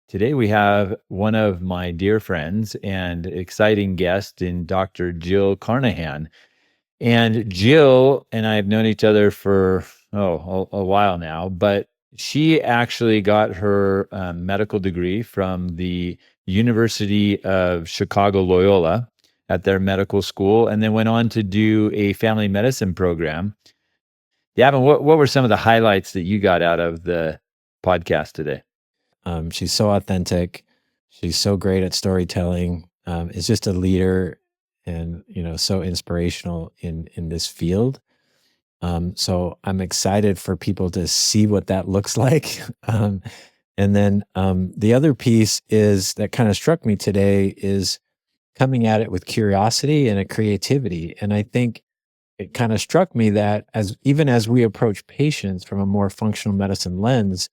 Today we have one of my dear friends and exciting guest in Dr. Jill Carnahan. And Jill and I have known each other for a while now, but she actually got her medical degree from the University of Chicago Loyola at their medical school, and then went on to do a family medicine program. Davin, what were some of the highlights that you got out of the podcast today? She's so authentic. She's so great at storytelling. Is just a leader and, so inspirational in this field. So I'm excited for people to see what that looks like. And then the other piece is that kind of struck me today is coming at it with curiosity and a creativity. And I think it kind of struck me that even as we approach patients from a more functional medicine lens,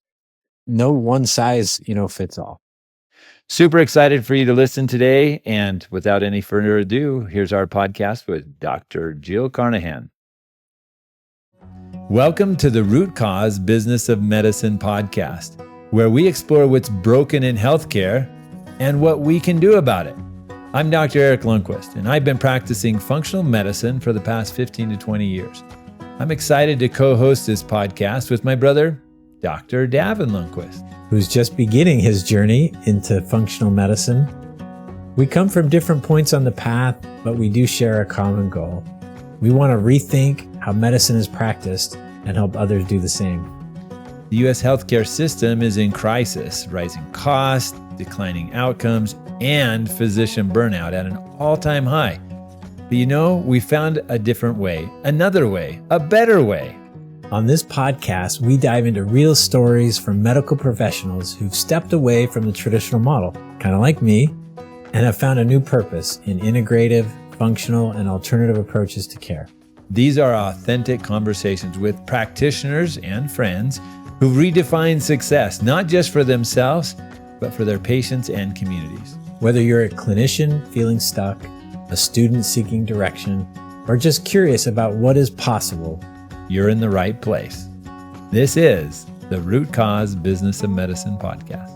no one size, fits all. Super excited for you to listen today. And without any further ado, here's our podcast with Dr. Jill Carnahan. Welcome to the Root Cause Business of Medicine podcast, where we explore what's broken in healthcare and what we can do about it. I'm Dr. Erik Lundquist, and I've been practicing functional medicine for the past 15 to 20 years. I'm excited to co-host this podcast with my brother, Dr. Davin Lundquist, who's just beginning his journey into functional medicine. We come from different points on the path, but we do share a common goal. We want to rethink how medicine is practiced and help others do the same. The U.S. healthcare system is in crisis, rising costs, declining outcomes, and physician burnout at an all-time high. But we found a different way, another way, a better way. On this podcast, we dive into real stories from medical professionals who've stepped away from the traditional model, kind of like me, and have found a new purpose in integrative, functional, and alternative approaches to care. These are authentic conversations with practitioners and friends who redefine success, not just for themselves, but for their patients and communities. Whether you're a clinician feeling stuck, a student seeking direction, or just curious about what is possible, you're in the right place. This is the Root Cause Business of Medicine podcast.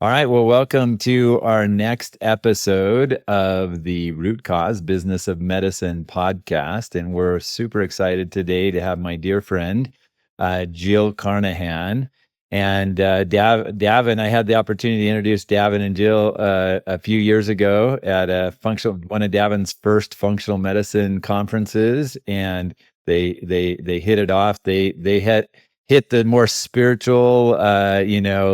All right, well, welcome to our next episode of the Root Cause Business of Medicine podcast. And we're super excited today to have my dear friend, Jill Carnahan. And Davin, I had the opportunity to introduce Davin and Jill a few years ago at one of Davin's first functional medicine conferences, and they hit it off. They had hit the more spiritual,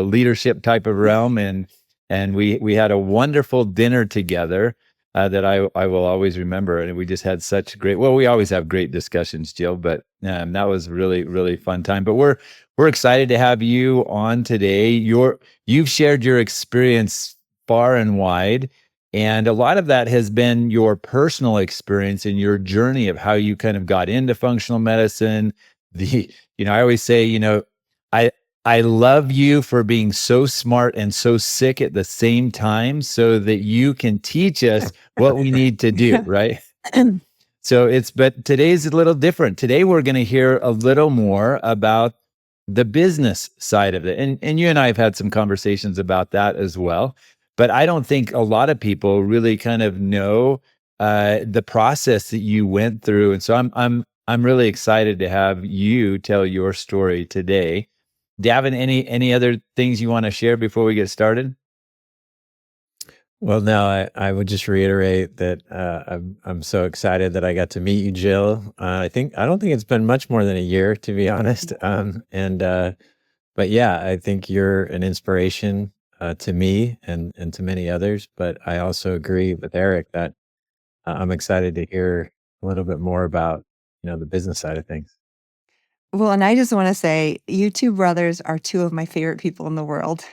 leadership type of realm, and we had a wonderful dinner together that I will always remember. And we just had such we always have great discussions, Jill, but that was really, really fun time. But we're excited to have you on today. You've shared your experience far and wide, and a lot of that has been your personal experience and your journey of how you kind of got into functional medicine. I always say, I love you for being so smart and so sick at the same time so that you can teach us what we need to do, right? But today's a little different. Today, we're going to hear a little more about the business side of it. And you and I have had some conversations about that as well. But I don't think a lot of people really kind of know the process that you went through. And so I'm really excited to have you tell your story today. Davin, any other things you want to share before we get started? Well, no, I would just reiterate that I'm so excited that I got to meet you, Jill. I don't think it's been much more than a year, to be honest. But yeah, I think you're an inspiration to me and to many others. But I also agree with Erik that I'm excited to hear a little bit more about the business side of things. Well, and I just want to say, you two brothers are two of my favorite people in the world.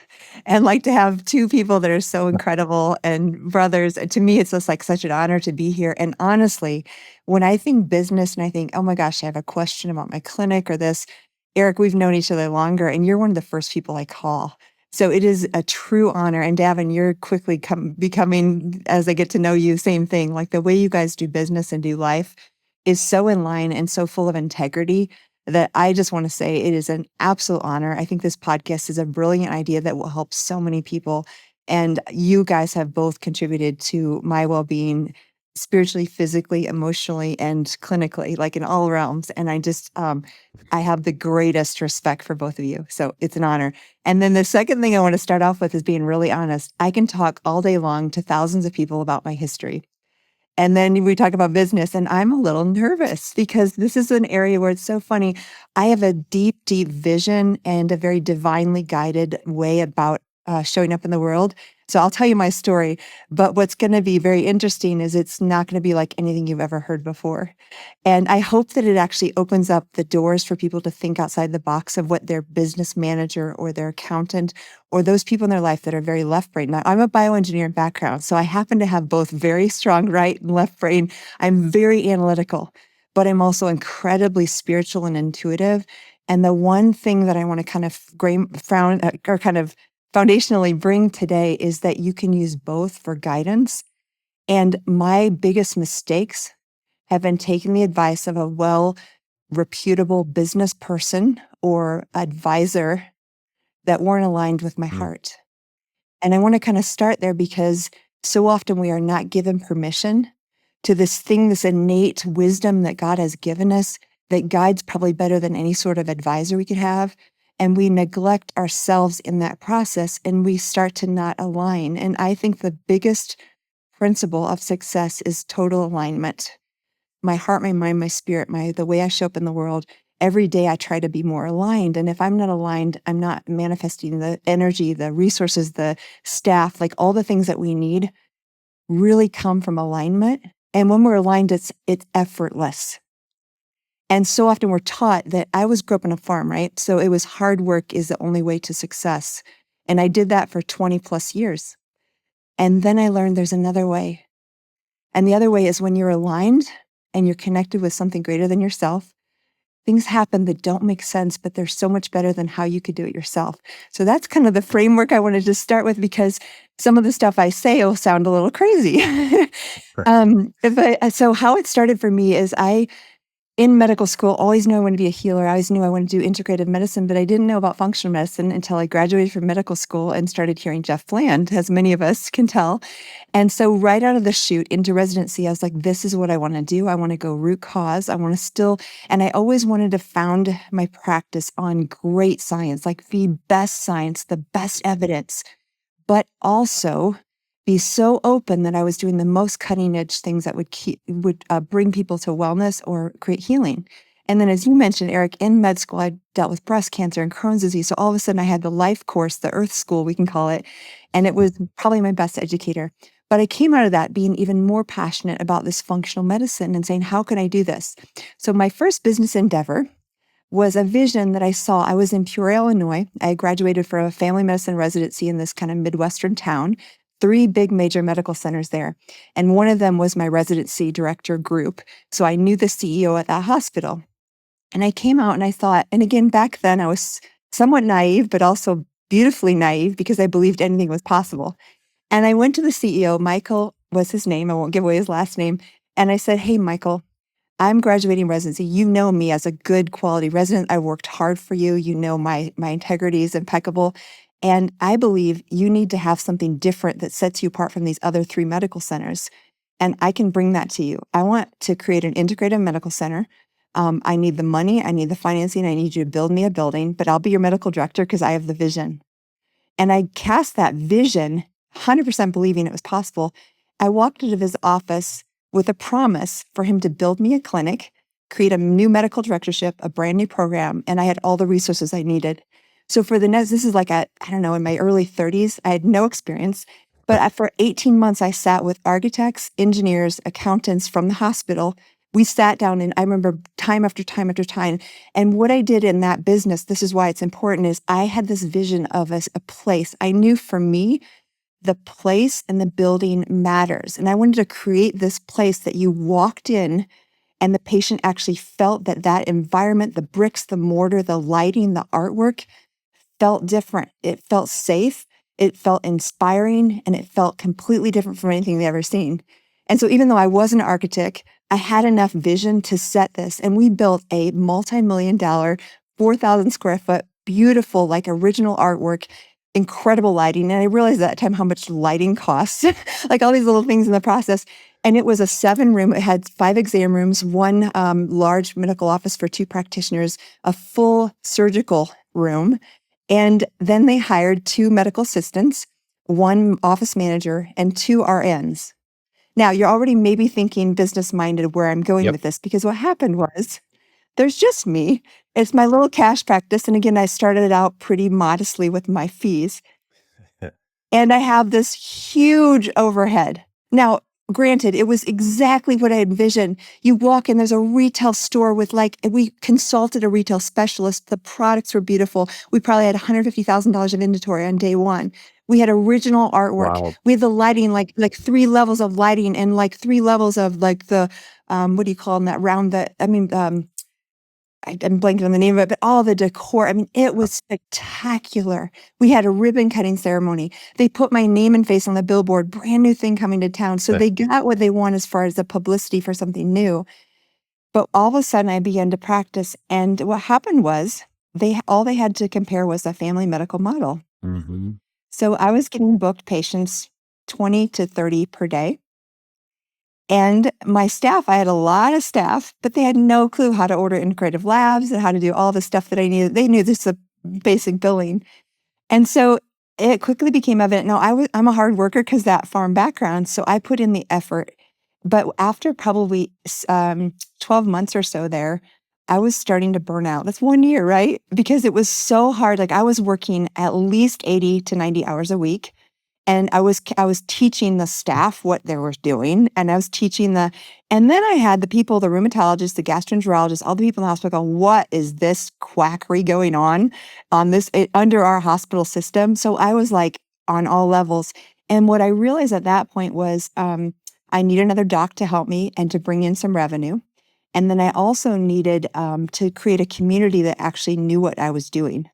And like to have two people that are so incredible and brothers, to me, it's just like such an honor to be here. And honestly, when I think business and I think, oh my gosh, I have a question about my clinic or this, Erik, we've known each other longer, and you're one of the first people I call So it is a true honor. And Davin, you're quickly becoming, as I get to know you, same thing. Like the way you guys do business and do life is so in line and so full of integrity that I just want to say it is an absolute honor. I think this podcast is a brilliant idea that will help so many people. And you guys have both contributed to my well-being spiritually, physically, emotionally, and clinically, like in all realms. And I just, I have the greatest respect for both of you. So it's an honor. And then the second thing I want to start off with is being really honest. I can talk all day long to thousands of people about my history. And then we talk about business, and I'm a little nervous because this is an area where it's so funny. I have a deep, deep vision and a very divinely guided way about showing up in the world. So I'll tell you my story. But what's going to be very interesting is it's not going to be like anything you've ever heard before. And I hope that it actually opens up the doors for people to think outside the box of what their business manager or their accountant or those people in their life that are very left brain. Now, I'm a bioengineering background, so I happen to have both very strong right and left brain. I'm very analytical, but I'm also incredibly spiritual and intuitive. And the one thing that I want to kind of foundationally bring today is that you can use both for guidance. And my biggest mistakes have been taking the advice of a reputable business person or advisor that weren't aligned with my heart. And I want to kind of start there because so often we are not given permission to this thing, this innate wisdom that God has given us that guides probably better than any sort of advisor we could have. And we neglect ourselves in that process and we start to not align. And I think the biggest principle of success is total alignment. My heart, my mind, my spirit, the way I show up in the world. Every day I try to be more aligned. And if I'm not aligned, I'm not manifesting the energy, the resources, the staff, like all the things that we need really come from alignment. And when we're aligned, it's effortless. And so often we're taught that I grew up on a farm, right? So it was hard work is the only way to success. And I did that for 20 plus years. And then I learned there's another way. And the other way is when you're aligned and you're connected with something greater than yourself, things happen that don't make sense, but they're so much better than how you could do it yourself. So that's kind of the framework I wanted to start with because some of the stuff I say will sound a little crazy. So how it started for me is in medical school, always knew I wanted to be a healer. I always knew I wanted to do integrative medicine, but I didn't know about functional medicine until I graduated from medical school and started hearing Jeff Bland, as many of us can tell. And so right out of the chute into residency, I was like, this is what I want to do. I want to go root cause. And I always wanted to found my practice on great science, like the best science, the best evidence, but also be so open that I was doing the most cutting edge things that would bring people to wellness or create healing. And then, as you mentioned, Erik, in med school, I dealt with breast cancer and Crohn's disease. So all of a sudden I had the life course, the earth school, we can call it. And it was probably my best educator. But I came out of that being even more passionate about this functional medicine and saying, how can I do this? So my first business endeavor was a vision that I saw. I was in Peoria, Illinois. I graduated from a family medicine residency in this kind of Midwestern town. 3 big major medical centers there. And one of them was my residency director group. So I knew the CEO at that hospital. And I came out and I thought, and again, back then I was somewhat naive, but also beautifully naive because I believed anything was possible. And I went to the CEO, Michael was his name. I won't give away his last name. And I said, hey, Michael, I'm graduating residency. You know me as a good quality resident. I worked hard for you. You know my integrity is impeccable. And I believe you need to have something different that sets you apart from these other 3 medical centers. And I can bring that to you. I want to create an integrative medical center. I need the money. I need the financing. I need you to build me a building, but I'll be your medical director because I have the vision. And I cast that vision, 100% believing it was possible. I walked out of his office with a promise for him to build me a clinic, create a new medical directorship, a brand new program, and I had all the resources I needed. So for the next, this is like in my early 30s, I had no experience, but for 18 months, I sat with architects, engineers, accountants from the hospital. We sat down and I remember time after time after time. And what I did in that business, this is why it's important, is I had this vision of a place. I knew for me, the place and the building matters. And I wanted to create this place that you walked in and the patient actually felt that environment, the bricks, the mortar, the lighting, the artwork felt different. It felt safe. It felt inspiring, and it felt completely different from anything they'd ever seen. And so even though I wasn't an architect, I had enough vision to set this. And we built a multi-million-dollar, 4,000 square foot, beautiful, like original artwork, incredible lighting. And I realized at that time how much lighting costs, like all these little things in the process. And it was a 7-room, it had 5 exam rooms, 1 large medical office for 2 practitioners, a full surgical room. And then they hired 2 medical assistants, 1 office manager, and 2 RNs. Now, you're already maybe thinking business-minded where I'm going with this, because what happened was there's just me. It's my little cash practice. And again, I started out pretty modestly with my fees. And I have this huge overhead. Now, granted, it was exactly what I envisioned. You walk in, there's a retail store with we consulted a retail specialist. The products were beautiful. We probably had $150,000 of inventory on day 1. We had original artwork. Wow. We had the lighting, like 3 levels of lighting and 3 levels of the, what do you call them, that round I'm blanking on the name of it, but all the decor. I mean, it was spectacular. We had a ribbon cutting ceremony. They put my name and face on the billboard, brand new thing coming to town. So they got what they want as far as the publicity for something new. But all of a sudden I began to practice. And what happened was all they had to compare was a family medical model. Mm-hmm. So I was getting booked patients 20 to 30 per day. And my staff, I had a lot of staff, but they had no clue how to order integrative labs and how to do all the stuff that I needed. They knew this is a basic billing. And so it quickly became evident, no, I'm a hard worker because that farm background. So I put in the effort. But after probably 12 months or so there, I was starting to burn out. That's 1 year, right? Because it was so hard. Like I was working at least 80 to 90 hours a week. And I was teaching the staff what they were doing, and I was teaching and then I had the people, the rheumatologists, the gastroenterologists, all the people in the hospital going, what is this quackery going on under our hospital system? So I was like on all levels. And what I realized at that point was I need another doc to help me and to bring in some revenue. And then I also needed to create a community that actually knew what I was doing.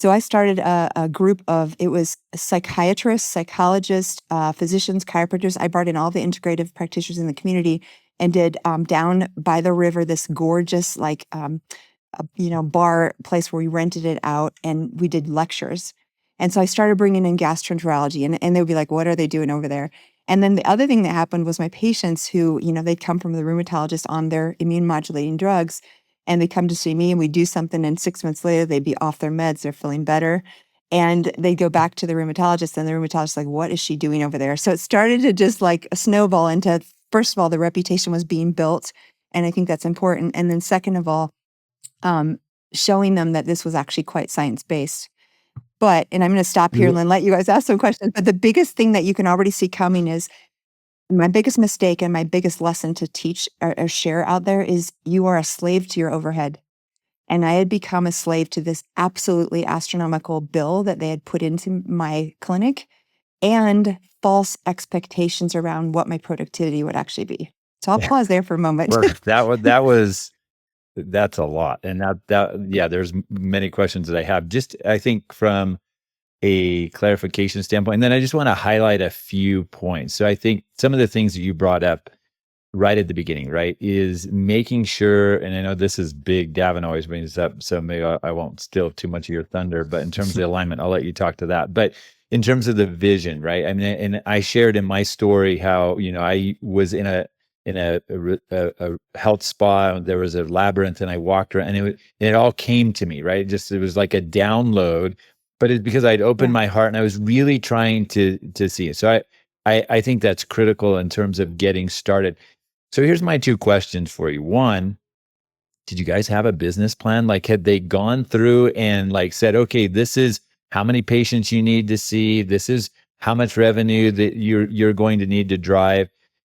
So I started a group it was psychiatrists, psychologists, physicians, chiropractors. I brought in all the integrative practitioners in the community and did down by the river, this gorgeous bar place where we rented it out, and we did lectures. And so I started bringing in gastroenterology, and they'd be like, what are they doing over there? And then the other thing that happened was my patients who, they'd come from the rheumatologist on their immune modulating drugs, and they come to see me and we do something, and 6 months later they'd be off their meds, they're feeling better. And they'd go back to the rheumatologist, and the rheumatologist's like, what is she doing over there? So it started to just like a snowball into, first of all, the reputation was being built. And I think that's important. And then second of all, showing them that this was actually quite science-based. And I'm going to stop here and then let you guys ask some questions. But the biggest thing that you can already see coming is my biggest mistake and my biggest lesson to teach or share out there is you are a slave to your overhead. And I had become a slave to this absolutely astronomical bill that they had put into my clinic and false expectations around what my productivity would actually be. So I'll pause there for a moment. That's a lot. And there's many questions that I have. Just, I think from a clarification standpoint, and then I just want to highlight a few points. So I think some of the things that you brought up right at the beginning, right, is making sure, and I know this is big, Davin always brings this up, so maybe I won't steal too much of your thunder, but in terms of the alignment, I'll let you talk to that. But in terms of the vision, right, I mean, and I shared in my story how, I was in a health spa, and there was a labyrinth, and I walked around, and it all came to me, right? It was like a download, but it's because I'd opened my heart and I was really trying to see it. So I think that's critical in terms of getting started. So here's my 2 questions for you. One, did you guys have a business plan? Like, had they gone through and said, okay, this is how many patients you need to see, this is how much revenue that you're going to need to drive?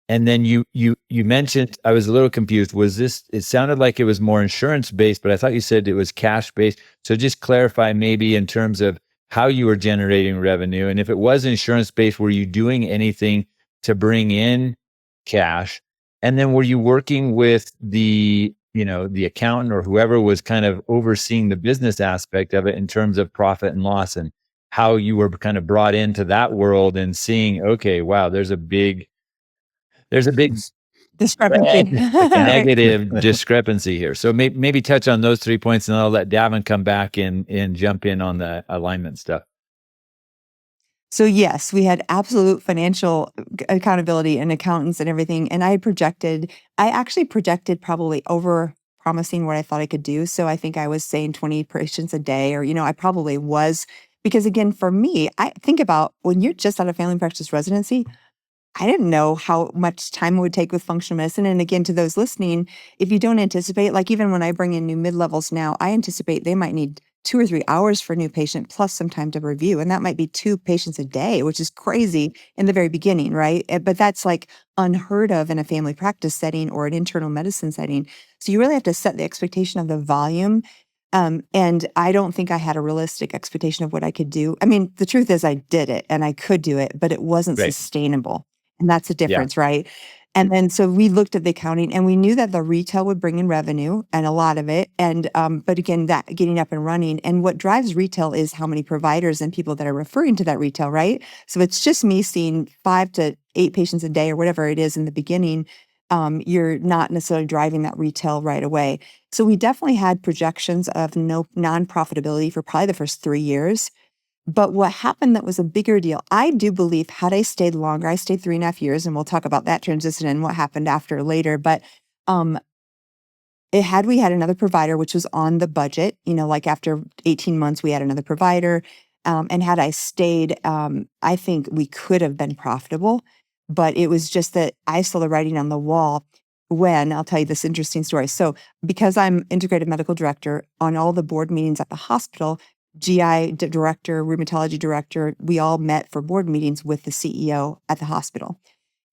And then you mentioned, I was a little confused. It sounded like it was more insurance based, but I thought you said it was cash based. So just clarify maybe in terms of how you were generating revenue. And if it was insurance based, were you doing anything to bring in cash? And then were you working with the the accountant or whoever was kind of overseeing the business aspect of it in terms of profit and loss, and how you were kind of brought into that world and seeing, okay, wow, there's a big discrepancy. Right. negative discrepancy here. So maybe touch on those 3 points, and I'll let Davin come back and jump in on the alignment stuff. So yes, we had absolute financial accountability and accountants and everything. And I actually projected probably over promising what I thought I could do. So I think I was saying 20 patients a day, or, I probably was, because again, for me, I think about when you're just out of family practice residency, I didn't know how much time it would take with functional medicine. And again, to those listening, if you don't anticipate, like even when I bring in new mid-levels now, I anticipate they might need 2 or 3 hours for a new patient plus some time to review. And that might be 2 patients a day, which is crazy in the very beginning, right? But that's like unheard of in a family practice setting or an internal medicine setting. So you really have to set the expectation of the volume. And I don't think I had a realistic expectation of what I could do. I mean, the truth is I did it and I could do it, but it wasn't Right. sustainable. And that's the difference, right? And then so we looked at the accounting and we knew that the retail would bring in revenue and a lot of it. And but again, that getting up and running. And what drives retail is how many providers and people that are referring to that retail, right? So it's just me seeing 5 to 8 patients a day or whatever it is in the beginning. You're not necessarily driving that retail right away. So we definitely had projections of no non-profitability for probably the first 3 years. But what happened that was a bigger deal, I do believe, had I stayed longer, I stayed 3.5 years, and we'll talk about that transition and what happened after later. But had we had another provider, which was on the budget, like after 18 months, we had another provider. And had I stayed, I think we could have been profitable. But it was just that I saw the writing on the wall when, I'll tell you this interesting story. So because I'm integrative medical director, on all the board meetings at the hospital, GI director, rheumatology director, we all met for board meetings with the CEO at the hospital.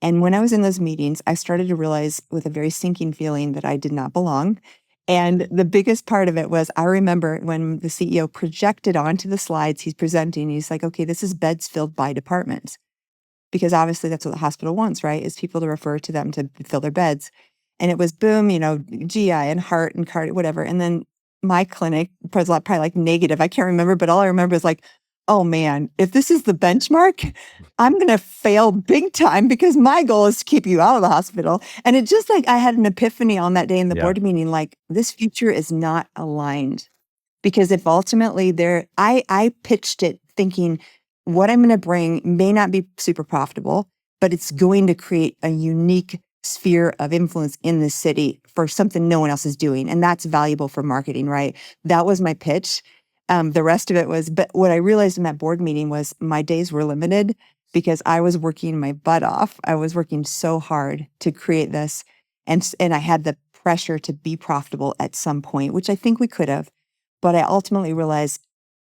And when I was in those meetings, I started to realize with a very sinking feeling that I did not belong. And the biggest part of it was, I remember when the CEO projected onto the slides he's presenting, he's like, okay, this is beds filled by department. Because obviously that's what the hospital wants, right? Is people to refer to them to fill their beds. And it was boom, GI and heart and cardio, whatever. And then my clinic was probably like negative. I can't remember, but all I remember is like, oh man, if this is the benchmark, I'm going to fail big time because my goal is to keep you out of the hospital. And it just like, I had an epiphany on that day in the board meeting, like this future is not aligned. Because if ultimately I pitched it thinking what I'm going to bring may not be super profitable, but it's going to create a unique sphere of influence in the city for something no one else is doing. And that's valuable for marketing, right? That was my pitch. The rest of it was, but what I realized in that board meeting was my days were limited because I was working my butt off. I was working so hard to create this. And I had the pressure to be profitable at some point, which I think we could have. But I ultimately realized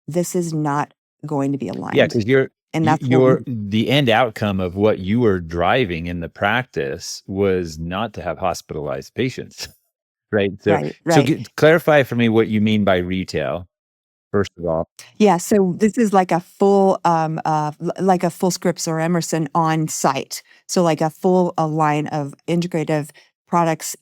this is not going to be aligned. Yeah, because that's the end outcome of what you were driving in the practice was not to have hospitalized patients, right? So, right. So clarify for me what you mean by retail, first of all. Yeah, so this is like a full, Scripps or Emerson on site. So like a full line of integrative products,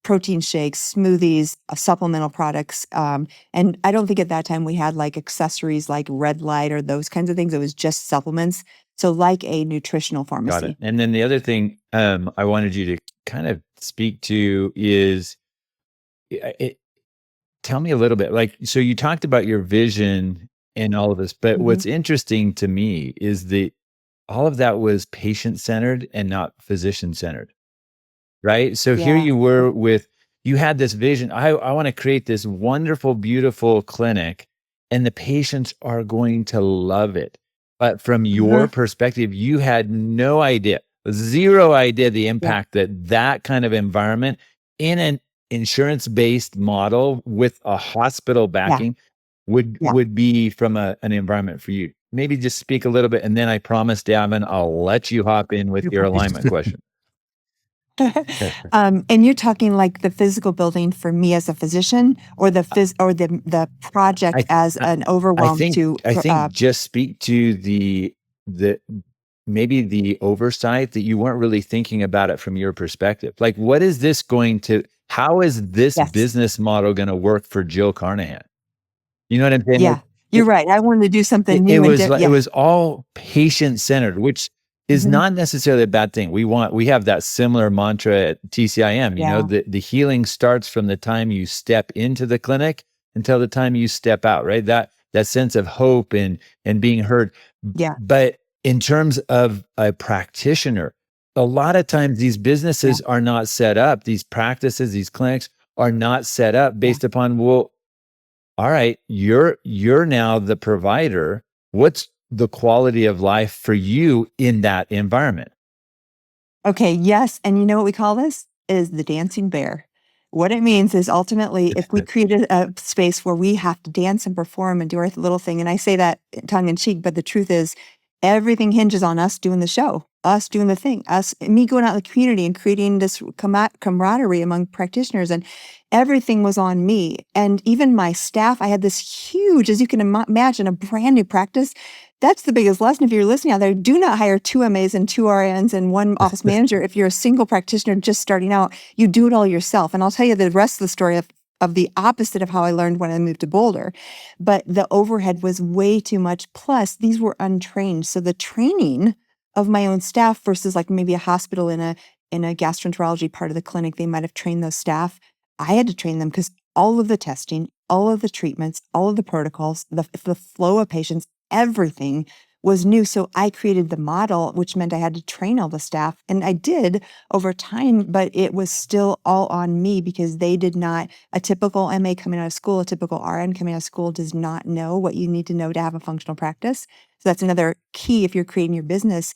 protein shakes, smoothies, supplemental products. And I don't think at that time we had like accessories like Red Light or those kinds of things. It was just supplements. So like a nutritional pharmacy. Got it. And then the other thing I wanted you to kind of speak to is, tell me a little bit, like, so you talked about your vision and all of this, but what's interesting to me is that all of that was patient-centered and not physician-centered. Right? So here you were you had this vision. I want to create this wonderful, beautiful clinic, and the patients are going to love it. But from your perspective, you had no idea, zero idea the impact that kind of environment in an insurance-based model with a hospital backing would be from an environment for you. Maybe just speak a little bit, and then I promise, Davin, I'll let you hop in with your alignment question. And you're talking like the physical building for me as a physician, or the project as an overwhelm I think just speak to the maybe the oversight that you weren't really thinking about it from your perspective. Like, what is this going to? how is this Yes. business model going to work for Jill Carnahan? You know what I'm saying? Yeah, you're right. I wanted to do something new. It was all patient centered, which is not necessarily a bad thing. We have that similar mantra at TCIM. You know, the healing starts from the time you step into the clinic until the time you step out, right? That sense of hope and being heard. Yeah. But in terms of a practitioner, a lot of times these businesses are not set up, these practices, these clinics are not set up based upon, well, all right, you're now the provider. What's the quality of life for you in that environment? Okay, yes. And you know what we call this? Is the dancing bear. What it means is ultimately, if we created a space where we have to dance and perform and do our little thing, and I say that tongue in cheek, but the truth is, everything hinges on us doing the show, us doing the thing, me going out in the community and creating this camaraderie among practitioners, and everything was on me. And even my staff, I had this huge, as you can imagine, a brand new practice. That's the biggest lesson. If you're listening out there, do not hire 2 MAs and 2 RNs and 1 office manager. If you're a single practitioner just starting out, you do it all yourself. And I'll tell you the rest of the story of the opposite of how I learned when I moved to Boulder. But the overhead was way too much. Plus, these were untrained. So the training of my own staff versus like maybe a hospital in a gastroenterology part of the clinic, they might have trained those staff. I had to train them because all of the testing, all of the treatments, all of the protocols, the flow of patients, everything was new. So I created the model, which meant I had to train all the staff. And I did over time, but it was still all on me because they did not, a typical MA coming out of school, a typical RN coming out of school does not know what you need to know to have a functional practice. So that's another key if you're creating your business.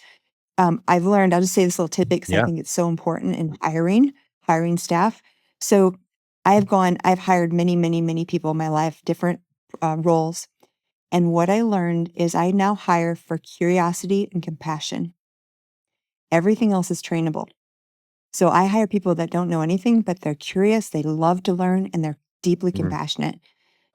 I've learned, I'll just say this little tidbit because I think it's so important in hiring staff. So I've hired many, many, many people in my life, different roles. And what I learned is I now hire for curiosity and compassion. Everything else is trainable. So I hire people that don't know anything, but they're curious, they love to learn, and they're deeply compassionate.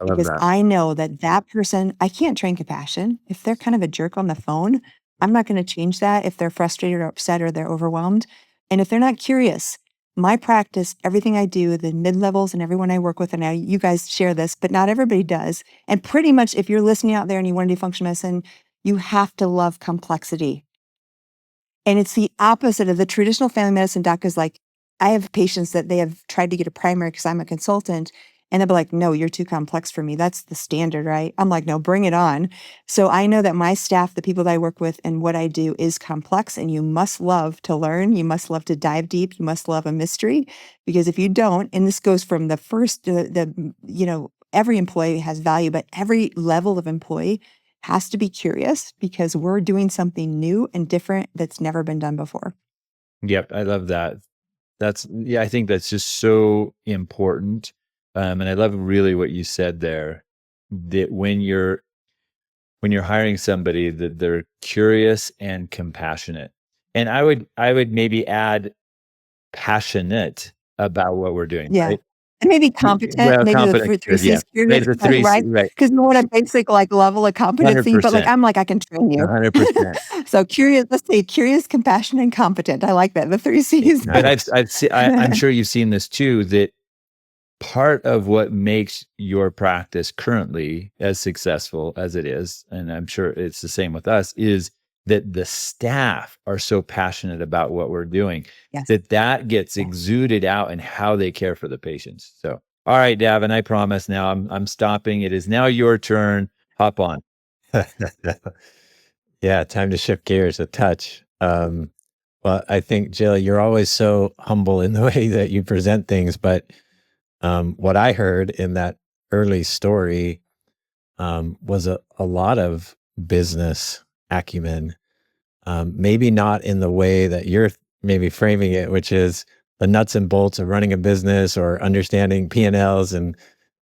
I love Because that. I know that person, I can't train compassion. If they're kind of a jerk on the phone, I'm not going to change that if they're frustrated or upset or they're overwhelmed. And if they're not curious, my practice, everything I do, the mid-levels and everyone I work with, and now you guys share this, but not everybody does. And pretty much if you're listening out there and you want to do functional medicine, you have to love complexity. And it's the opposite of the traditional family medicine doc is like, I have patients that they have tried to get a primary because I'm a consultant. And they'll be like, no, you're too complex for me. That's the standard, right? I'm like, no, bring it on. So I know that my staff, the people that I work with and what I do is complex and you must love to learn. You must love to dive deep. You must love a mystery because if you don't, and this goes from the first, every employee has value, but every level of employee has to be curious because we're doing something new and different that's never been done before. Yep. I love that. I think that's just so important. And I love really what you said there, that when you're hiring somebody, that they're curious and compassionate. And I would maybe add passionate about what we're doing, right? And maybe competent, Well, maybe competent, the 3 C's, Maybe the 3 right? right. Because you know what a basic like level of competency, but like 100%. I'm like, I can train you. 100%. So curious, let's say curious, compassionate, and competent. I like that. The 3 C's. And I'm sure you've seen this too, that part of what makes your practice currently as successful as it is, and I'm sure it's the same with us, is that the staff are so passionate about what we're doing that gets exuded out in how they care for the patients. So, all right, Davin, I promise now I'm stopping. It is now your turn. Hop on. Yeah, time to shift gears a touch. Well, I think, Jill, you're always so humble in the way that you present things, but what I heard in that early story was a lot of business acumen. Maybe not in the way that you're maybe framing it, which is the nuts and bolts of running a business or understanding P&Ls and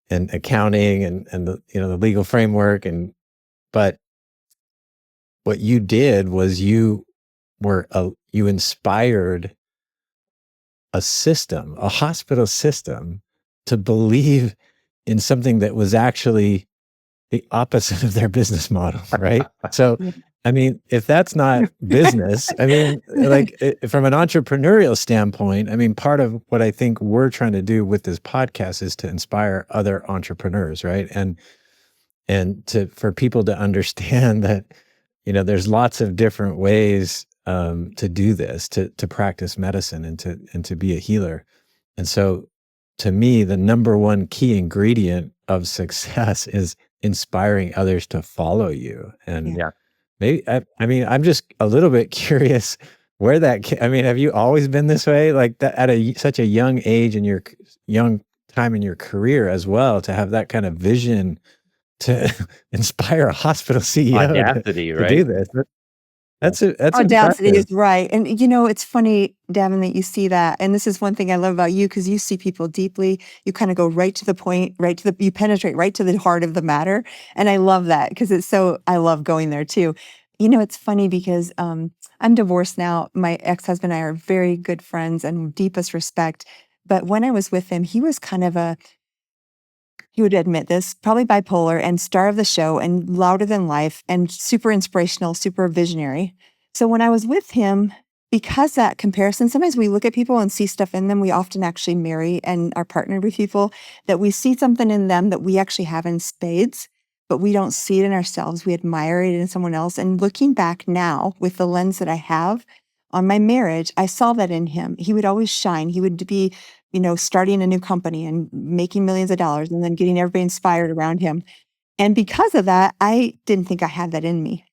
accounting and the legal framework. But what you did was you inspired a system, a hospital system, to believe in something that was actually the opposite of their business model, right? So I mean, if that's not business, I mean, like from an entrepreneurial standpoint, I mean, part of what I think we're trying to do with this podcast is to inspire other entrepreneurs, right? And for people to understand that, there's lots of different ways to do this, to practice medicine and to be a healer. And so, to me, the number one key ingredient of success is inspiring others to follow you. And Yeah. maybe, I mean, I'm just a little bit curious where I mean, have you always been this way, like that at such a young age in your young time in your career as well, to have that kind of vision to inspire a hospital CEO Audacity, to do right? this? That's Audacity impressive. is right. And it's funny, Davin, that you see that. And this is one thing I love about you, because you see people deeply. You kind of go right to the point, you penetrate right to the heart of the matter. And I love that, because I love going there too. It's funny because I'm divorced now. My ex-husband and I are very good friends and deepest respect. But when I was with him, he was kind of he would admit this, probably bipolar and star of the show and louder than life and super inspirational, super visionary. So when I was with him, because that comparison, sometimes we look at people and see stuff in them. We often actually marry and are partnered with people that we see something in them that we actually have in spades, but we don't see it in ourselves. We admire it in someone else. And looking back now with the lens that I have on my marriage, I saw that in him. He would always shine. He would be starting a new company and making millions of dollars and then getting everybody inspired around him. And because of that, I didn't think I had that in me.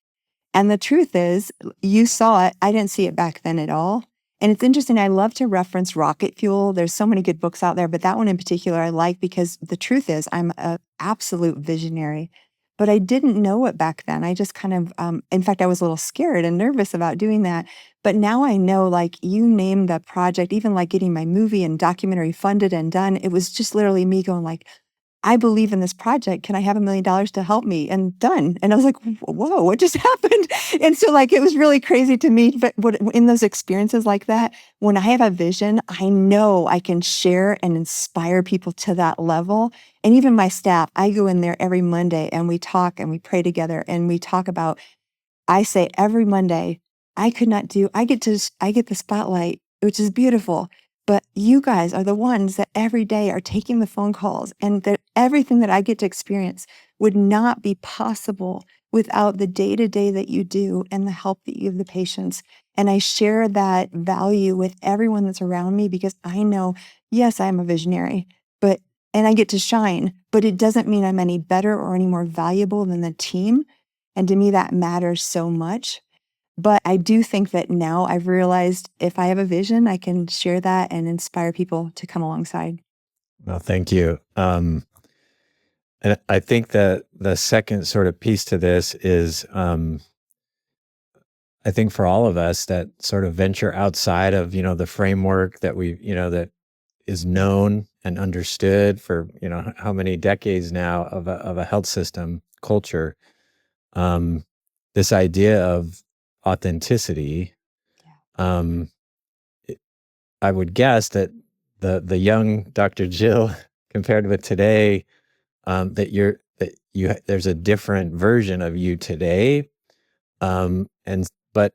And the truth is, you saw it. I didn't see it back then at all. And it's interesting. I love to reference rocket fuel. There's so many good books out there, but that one in particular I like, because the truth is I'm an absolute visionary. But I didn't know it back then. I just kind of, in fact, I was a little scared and nervous about doing that. But now I know, like, you name the project, even like getting my movie and documentary funded and done, it was just literally me going like, I believe in this project. Can I have $1 million to help me? And done. And I was like, whoa, what just happened? And so, like, it was really crazy to me. But in those experiences like that, when I have a vision, I know I can share and inspire people to that level. And even my staff, I go in there every Monday and we talk and we pray together and we talk about, I say every Monday, I get the spotlight, which is beautiful. But you guys are the ones that every day are taking the phone calls, and that everything that I get to experience would not be possible without the day-to-day that you do and the help that you give the patients. And I share that value with everyone that's around me, because I know, yes, I am a visionary, and I get to shine, but it doesn't mean I'm any better or any more valuable than the team. And to me, that matters so much. But I do think that now I've realized, if I have a vision, I can share that and inspire people to come alongside. Well, thank you. And I think that the second sort of piece to this is, I think for all of us that sort of venture outside of, the framework that that is known and understood for, how many decades now of a health system culture, this idea of authenticity, um, I would guess that the young Dr. Jill compared with today, there's a different version of you today. But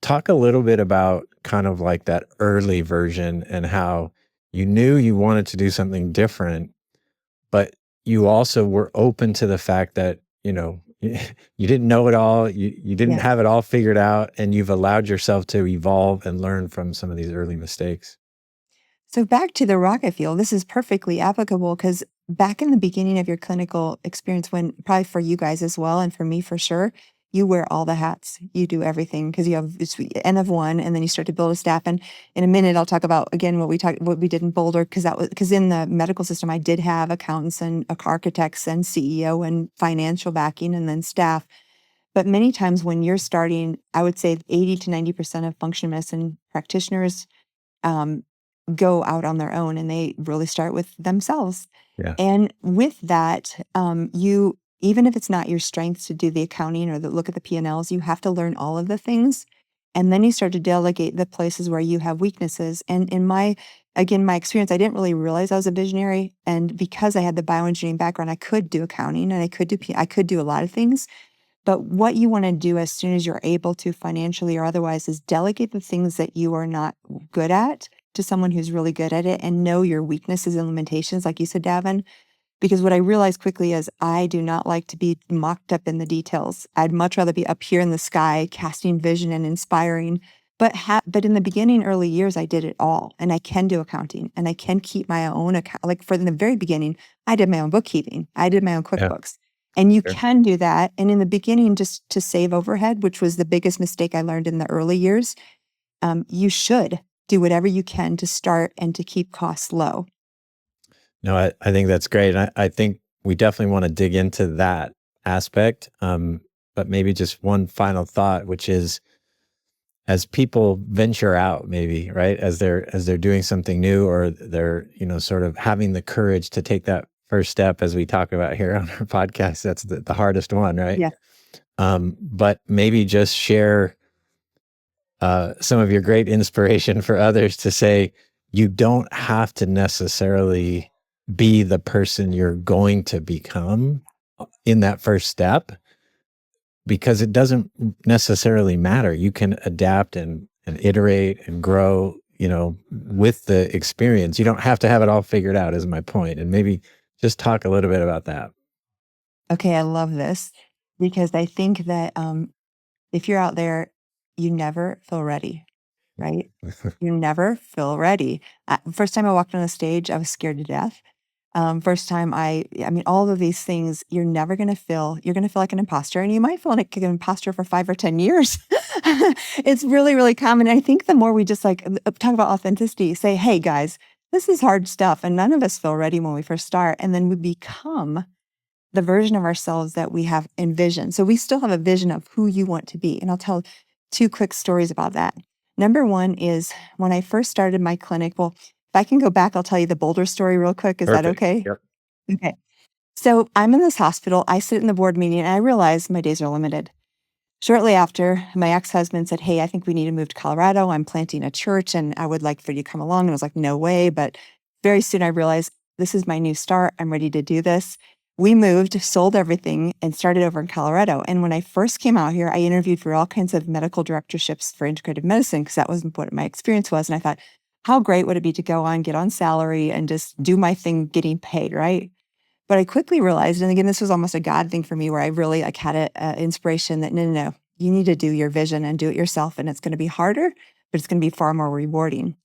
talk a little bit about kind of like that early version and how you knew you wanted to do something different, but you also were open to the fact that, you didn't know it all. You didn't Yeah. have it all figured out, and you've allowed yourself to evolve and learn from some of these early mistakes. So back to the rocket fuel, this is perfectly applicable, because back in the beginning of your clinical experience, when probably for you guys as well, and for me for sure, you wear all the hats. You do everything because you have this N of one, and then you start to build a staff. And in a minute, I'll talk about again what we did in Boulder, because in the medical system, I did have accountants and architects and CEO and financial backing, and then staff. But many times when you're starting, I would say 80 to 90% of functional medicine practitioners um, go out on their own, and they really start with themselves. Yeah. And with that, you, even if it's not your strength to do the accounting or look at the P&Ls, you have to learn all of the things. And then you start to delegate the places where you have weaknesses. And in my experience, I didn't really realize I was a visionary. And because I had the bioengineering background, I could do accounting and I could do a lot of things. But what you want to do as soon as you're able to, financially or otherwise, is delegate the things that you are not good at to someone who's really good at it, and know your weaknesses and limitations, like you said, Davin. Because what I realized quickly is I do not like to be mocked up in the details. I'd much rather be up here in the sky, casting vision and inspiring. But in the beginning, early years, I did it all, and I can do accounting, and I can keep my own account. Like for the very beginning, I did my own bookkeeping, I did my own Yeah. QuickBooks, and you Sure. can do that. And in the beginning, just to save overhead, which was the biggest mistake I learned in the early years, you should do whatever you can to start and to keep costs low. No, I think that's great. I think we definitely want to dig into that aspect. But maybe just one final thought, which is, as people venture out, maybe, right, as they're doing something new, or they're, sort of having the courage to take that first step, as we talk about here on our podcast, that's the hardest one, right? Yeah. But maybe just share some of your great inspiration for others to say, you don't have to necessarily be the person you're going to become in that first step, because it doesn't necessarily matter. You can adapt and iterate and grow, with the experience. You don't have to have it all figured out, is my point. And maybe just talk a little bit about that. Okay, I love this, because I think that if you're out there, you never feel ready, right? You never feel ready. First time I walked on a stage, I was scared to death. First time I mean, all of these things, you're going to feel like an imposter, and you might feel like an imposter for 5 or 10 years. It's really, really common. I think the more we just talk about authenticity, say, hey guys, this is hard stuff, and none of us feel ready when we first start. And then we become the version of ourselves that we have envisioned. So we still have a vision of who you want to be. And I'll tell 2 quick stories about that. Number one is when I first started my clinic. Well, if I can go back, I'll tell you the Boulder story real quick. Is that Perfect. okay? Yep. Okay. So I'm in this hospital. I sit in the board meeting, and I realize my days are limited. Shortly after, my ex-husband said, hey, I think we need to move to Colorado. I'm planting a church, and I would like for you to come along. And I was like, no way. But very soon I realized this is my new start. I'm ready to do this. We moved, sold everything, and started over in Colorado. And when I first came out here, I interviewed for all kinds of medical directorships for integrative medicine, because that was what my experience was. And I thought, how great would it be to go on, get on salary, and just do my thing getting paid, right? But I quickly realized, and again, this was almost a God thing for me, where I really had an inspiration that no, you need to do your vision and do it yourself. And it's going to be harder, but it's going to be far more rewarding.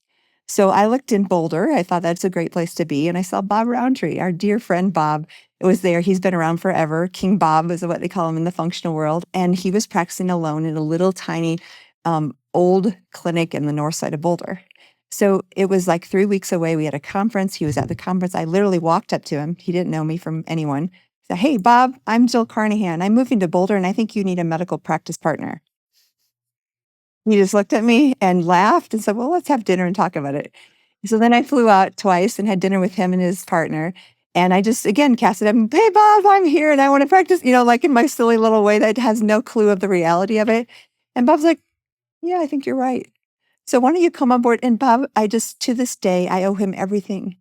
So I looked in Boulder. I thought that's a great place to be. And I saw Bob Roundtree, our dear friend Bob. It was there. He's been around forever. King Bob is what they call him in the functional world. And he was practicing alone in a little tiny old clinic in the north side of Boulder. So it was like 3 weeks away. We had a conference. He was at the conference. I literally walked up to him. He didn't know me from anyone. I said, hey, Bob, I'm Jill Carnahan. I'm moving to Boulder, and I think you need a medical practice partner. He just looked at me and laughed and said, well, let's have dinner and talk about it. So then I flew out twice and had dinner with him and his partner. And I just, again, casted him, hey, Bob, I'm here and I want to practice, like in my silly little way that has no clue of the reality of it. And Bob's like, yeah, I think you're right. So why don't you come on board? And Bob, to this day, I owe him everything,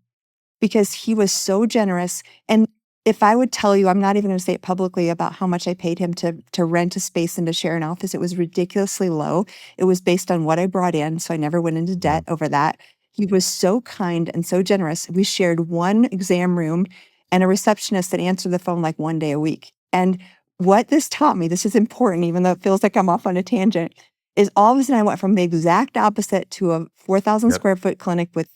because he was so generous. And if I would tell you, I'm not even going to say it publicly, about how much I paid him to rent a space and to share an office, it was ridiculously low. It was based on what I brought in, so I never went into debt over that. He was so kind and so generous. We shared one exam room and a receptionist that answered the phone like 1 day a week. And what this taught me, this is important, even though it feels like I'm off on a tangent, is all of a sudden I went from the exact opposite to a 4,000 square foot clinic with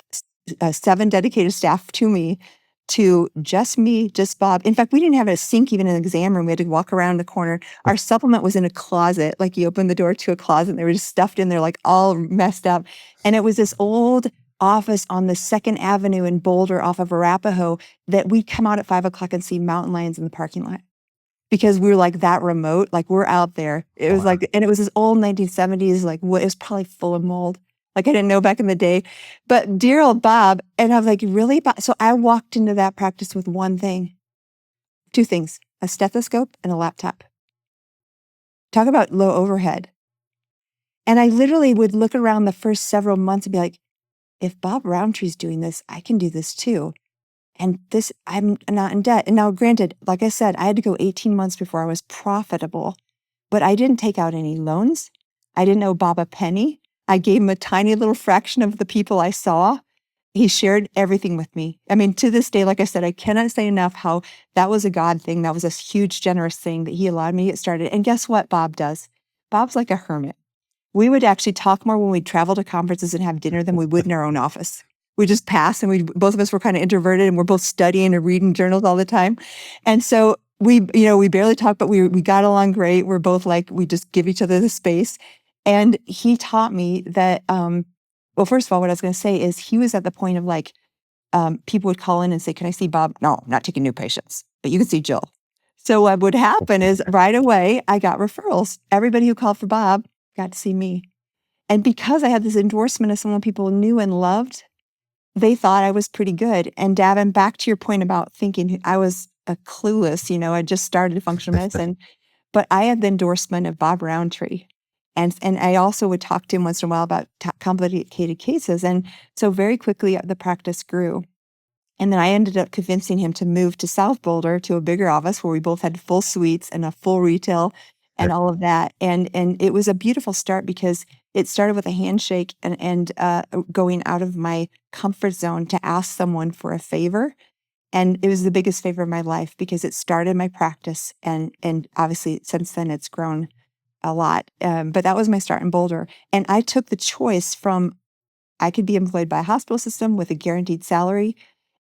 7 dedicated staff to me me, just Bob. In fact, we didn't have a sink even in the exam room. We had to walk around the corner. Our supplement was in a closet. Like you open the door to a closet and they were just stuffed in there, like all messed up. And it was this old office on the 2nd Avenue in Boulder off of Arapahoe that we'd come out at 5 o'clock and see mountain lions in the parking lot, because we were like that remote, like we're out there. It was like, and it was this old 1970s, like it was probably full of mold. Like I didn't know back in the day, but dear old Bob. And I was like, really, Bob? So I walked into that practice with 2 things, a stethoscope and a laptop. Talk about low overhead. And I literally would look around the first several months and be like, if Bob Roundtree's doing this, I can do this too. And I'm not in debt. And now granted, like I said, I had to go 18 months before I was profitable. but I didn't take out any loans. I didn't owe Bob a penny. I gave him a tiny little fraction of the people I saw. He shared everything with me. I mean, to this day, like I said, I cannot say enough how that was a God thing. That was a huge, generous thing that he allowed me to get started. And guess what Bob does? Bob's like a hermit. We would actually talk more when we'd travel to conferences and have dinner than we would in our own office. We just pass, and both of us were kind of introverted, and we're both studying and reading journals all the time. And so we barely talk, but we got along great. We're both like, we just give each other the space. And he taught me that, well, first of all, what I was going to say is he was at the point of like, people would call in and say, "Can I see Bob?" "No, not taking new patients, but you can see Jill." So what would happen is right away, I got referrals. Everybody who called for Bob got to see me. And because I had this endorsement of someone people knew and loved, they thought I was pretty good. And Davin, back to your point about thinking I was a clueless, I just started functional medicine, but I had the endorsement of Bob Roundtree. And I also would talk to him once in a while about complicated cases. And so very quickly the practice grew. And then I ended up convincing him to move to South Boulder to a bigger office where we both had full suites and a full retail and all of that. And it was a beautiful start because it started with a handshake and going out of my comfort zone to ask someone for a favor. And it was the biggest favor of my life because it started my practice. And obviously since then it's grown a lot. But that was my start in Boulder. And I took the choice from I could be employed by a hospital system with a guaranteed salary.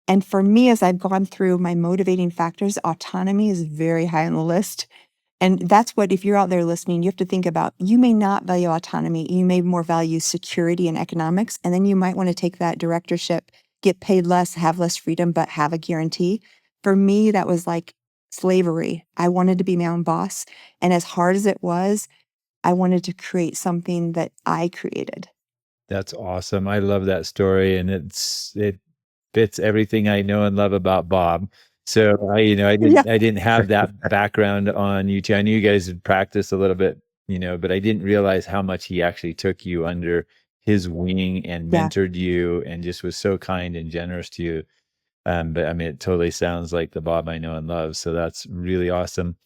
And for me, as I've gone through my motivating factors, autonomy is very high on the list. And that's what, if you're out there listening, you have to think about. You may not value autonomy. You may more value security and economics. And then you might want to take that directorship, get paid less, have less freedom, but have a guarantee. For me, that was like slavery. I wanted to be my own boss. And as hard as it was, I wanted to create something that I created. That's awesome. I love that story, and it fits everything I know and love about Bob. So I didn't have that background on you two. I knew you guys had practiced a little bit, but I didn't realize how much he actually took you under his wing and mentored you, and just was so kind and generous to you. But I mean, it totally sounds like the Bob I know and love. So that's really awesome.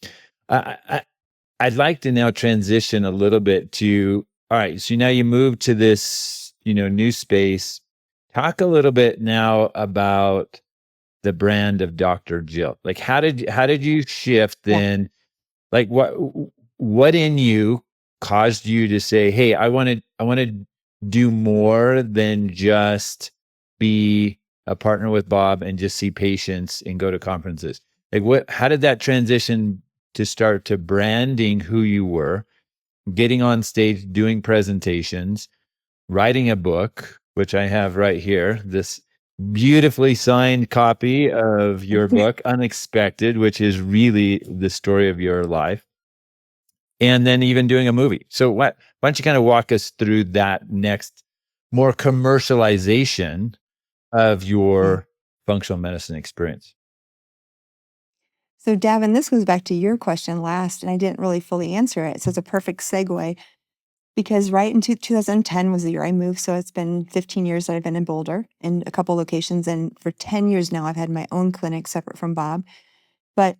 I'd like to now transition a little bit to, all right, so now you move to this, new space. Talk a little bit now about the brand of Dr. Jill. Like, how did you shift then? Like, what in you caused you to say, "Hey, I want to do more than just be a partner with Bob and just see patients and go to conferences"? Like, how did that transition to start to branding who you were, getting on stage, doing presentations, writing a book, which I have right here, this beautifully signed copy of your book, Unexpected, which is really the story of your life, and then even doing a movie. So why don't you kind of walk us through that next, more commercialization of your functional medicine experience? So Davin, this goes back to your question last, and I didn't really fully answer it. So it's a perfect segue because right in 2010 was the year I moved. So it's been 15 years that I've been in Boulder in a couple locations. And for 10 years now, I've had my own clinic separate from Bob. But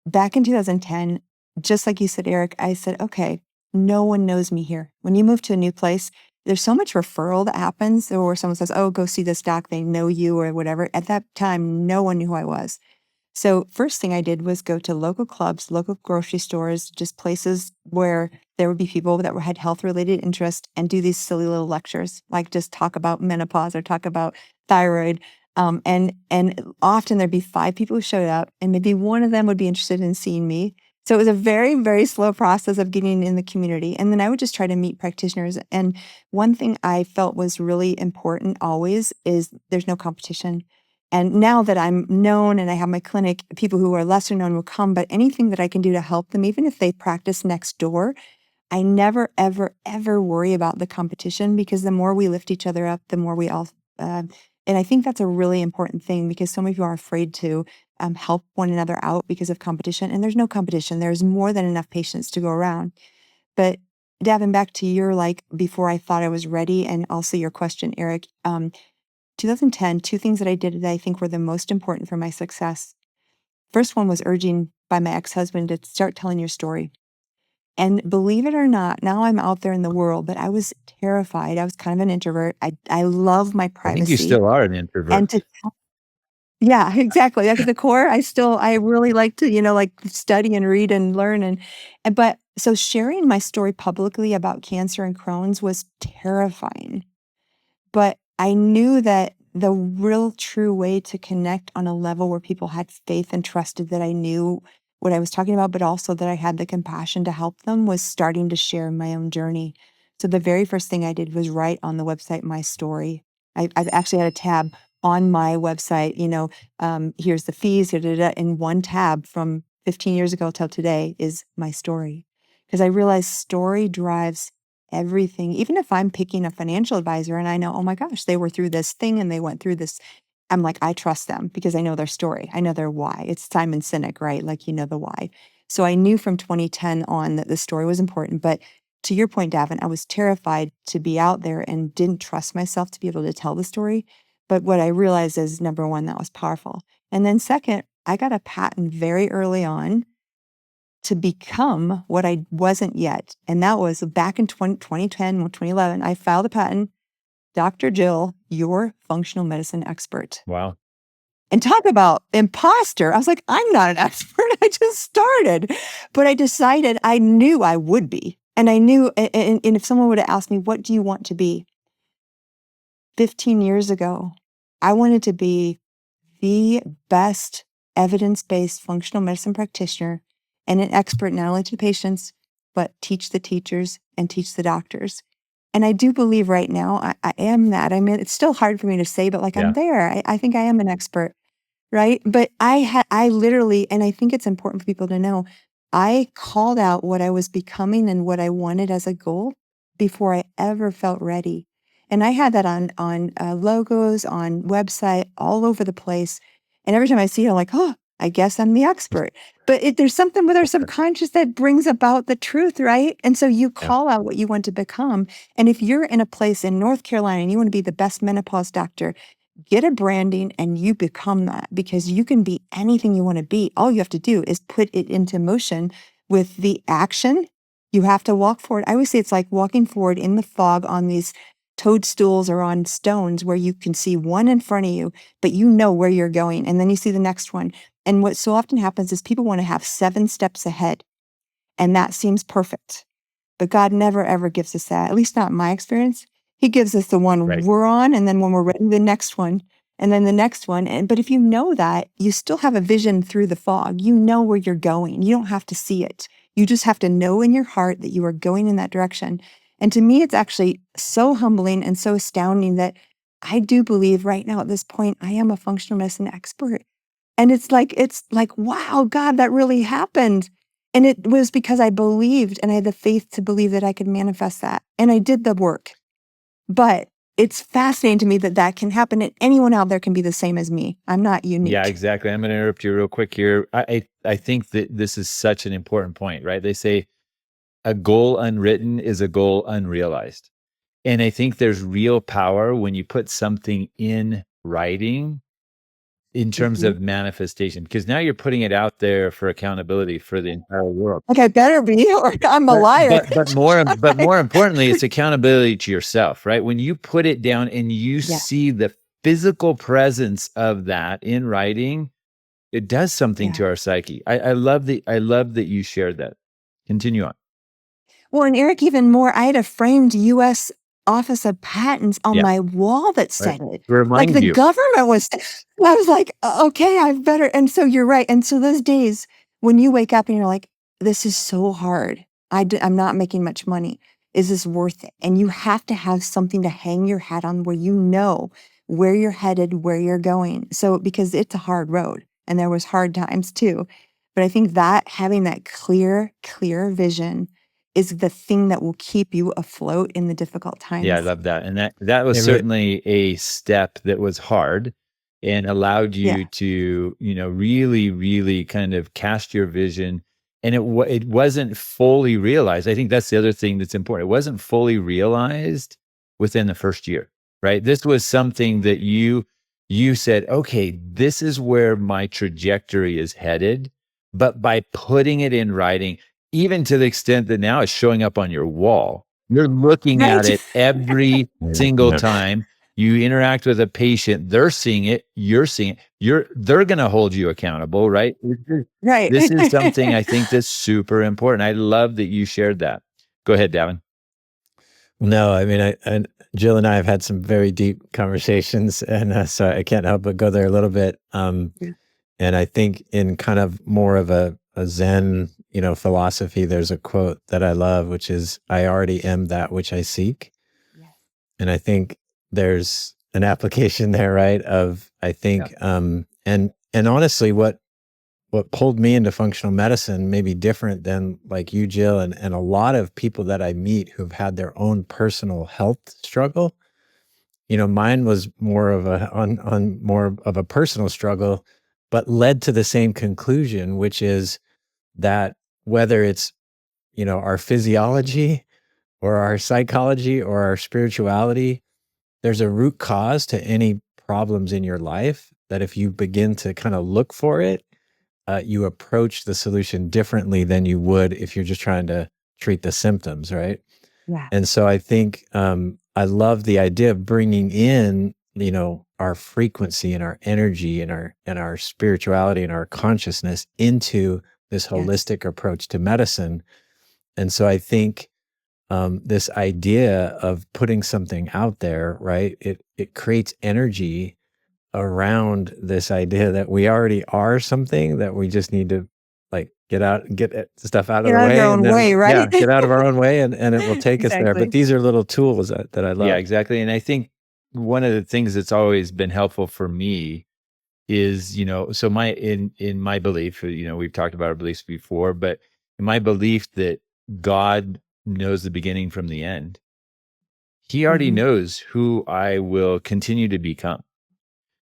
back in 2010, just like you said, Erik, I said, okay, no one knows me here. When you move to a new place, there's so much referral that happens where someone says, "Oh, go see this doc. They know you," or whatever. At that time, no one knew who I was. So first thing I did was go to local clubs, local grocery stores, just places where there would be people that had health related interest and do these silly little lectures, like just talk about menopause or talk about thyroid. And often there'd be 5 people who showed up and maybe one of them would be interested in seeing me. So it was a very, very slow process of getting in the community. And then I would just try to meet practitioners. And one thing I felt was really important always is there's no competition. And now that I'm known and I have my clinic, people who are lesser known will come, but anything that I can do to help them, even if they practice next door, I never, ever, ever worry about the competition because the more we lift each other up, the more we all, and I think that's a really important thing because so many people are afraid to help one another out because of competition. And there's no competition. There's more than enough patients to go around. But Davin, back to your, like, before I thought I was ready, and also your question, Erik, 2010, 2 things that I did that I think were the most important for my success. First one was urging by my ex-husband to start telling your story. And believe it or not, now I'm out there in the world, but I was terrified. I was kind of an introvert. I love my I think you privacy. still are an And introvert. yeah, exactly. Like at the core, I really like to, like study and read and learn. But so sharing my story publicly about cancer and Crohn's was terrifying. But I knew that the real true way to connect on a level where people had faith and trusted that I knew what I was talking about, but also that I had the compassion to help them, was starting to share my own journey. So the very first thing I did was write on the website my story. I've actually had a tab on my website, here's the fees, in one tab from 15 years ago till today is my story. Because I realized story drives everything. Even if I'm picking a financial advisor and I know, oh my gosh, they were through this thing and they went through this, I'm like, I trust them because I know their story. I know their why. It's Simon Sinek, right? Like, the why. So I knew from 2010 on that the story was important. But to your point, Davin, I was terrified to be out there and didn't trust myself to be able to tell the story. But what I realized is, number one, that was powerful. And then second, I got a patent very early on to become what I wasn't yet. And that was back in 2010, 2011, I filed a patent, Dr. Jill, your functional medicine expert. Wow. And talk about imposter. I was like, I'm not an expert. I just started. But I decided I knew I would be. And I knew, and if someone would have asked me, what do you want to be? 15 years ago, I wanted to be the best evidence-based functional medicine practitioner and an expert not only to the patients, but teach the teachers and teach the doctors. And I do believe right now I am that. I mean, it's still hard for me to say, but I'm there. I think I am an expert, right? But I literally, and I think it's important for people to know, I called out what I was becoming and what I wanted as a goal before I ever felt ready. And I had that on logos, on website, all over the place. And every time I see it, I'm like, oh, I guess I'm the expert. But there's something with our subconscious that brings about the truth, right? And so you call out what you want to become. And if you're in a place in North Carolina and you want to be the best menopause doctor, get a branding and you become that, because you can be anything you want to be. All you have to do is put it into motion with the action. You have to walk forward. I always say it's like walking forward in the fog on these toadstools or on stones where you can see one in front of you, but you know where you're going. And then you see the next one. And what so often happens is people want to have 7 steps ahead, and that seems perfect. But God never, ever gives us that, at least not in my experience. He gives us the one we're on, and then when we're ready, the next one, and then the next one. But if you know that, you still have a vision through the fog. You know where you're going. You don't have to see it. You just have to know in your heart that you are going in that direction. And to me, it's actually so humbling and so astounding that I do believe right now at this point, I am a functional medicine expert. And it's like, wow, God, that really happened. And it was because I believed and I had the faith to believe that I could manifest that. And I did the work. But it's fascinating to me that that can happen, and anyone out there can be the same as me. I'm not unique. Yeah, exactly. I'm going to interrupt you real quick here. I think that this is such an important point, right? They say a goal unwritten is a goal unrealized. And I think there's real power when you put something in writing in terms of manifestation, because now you're putting it out there for accountability for the entire world. Like I better be, or I'm a liar. But more importantly, it's accountability to yourself, right? When you put it down and you see the physical presence of that in writing, it does something to our psyche. I love that you shared that. Continue on. Well, and Erik, even more, I had a framed U.S. Office of Patents on my wall that said it. Remind like the you. government was, I was like, okay, I better. And so you're right. And so those days when you wake up and you're like, this is so hard. I'm not making much money. Is this worth it? And you have to have something to hang your hat on where you know where you're headed, where you're going. So because it's a hard road and there was hard times too. But I think that having that clear vision is the thing that will keep you afloat in the difficult times. Yeah, I love that. And that was certainly a step that was hard and allowed you to, really, really kind of cast your vision. And it wasn't fully realized. I think that's the other thing that's important. It wasn't fully realized within the first year, right? This was something that you said, okay, this is where my trajectory is headed. But by putting it in writing, even to the extent that now it's showing up on your wall. You're looking at Right. it every single time you interact with a patient. They're seeing it. You're seeing it. They're going to hold you accountable, right? Right. This is something I think that's super important. I love that you shared that. Go ahead, Davin. No, I mean, Jill and I have had some very deep conversations, and so I can't help but go there a little bit. Yeah. And I think in kind of more of a Zen, philosophy, there's a quote that I love, which is, "I already am that which I seek." Yes. And I think there's an application there, right? Of, I think, and honestly, what pulled me into functional medicine may be different than like you, Jill, and a lot of people that I meet who've had their own personal health struggle. Mine was more of on more of a personal struggle, but led to the same conclusion, which is that whether it's, our physiology or our psychology or our spirituality, there's a root cause to any problems in your life that if you begin to kind of look for it, you approach the solution differently than you would if you're just trying to treat the symptoms, right? Yeah. And so I think I love the idea of bringing in, our frequency and our energy and our spirituality and our consciousness into this holistic approach to medicine. And so I think this idea of putting something out there, right? It creates energy around this idea that we already are something, that we just need to like get stuff out of Get the out of your way, own and then way, right? get out of our own way, and it will take us there. But Exactly. these are little tools that I love. Yeah, exactly. And I think one of the things that's always been helpful for me is, so in my belief, we've talked about our beliefs before, but in my belief that God knows the beginning from the end, he already knows who I will continue to become.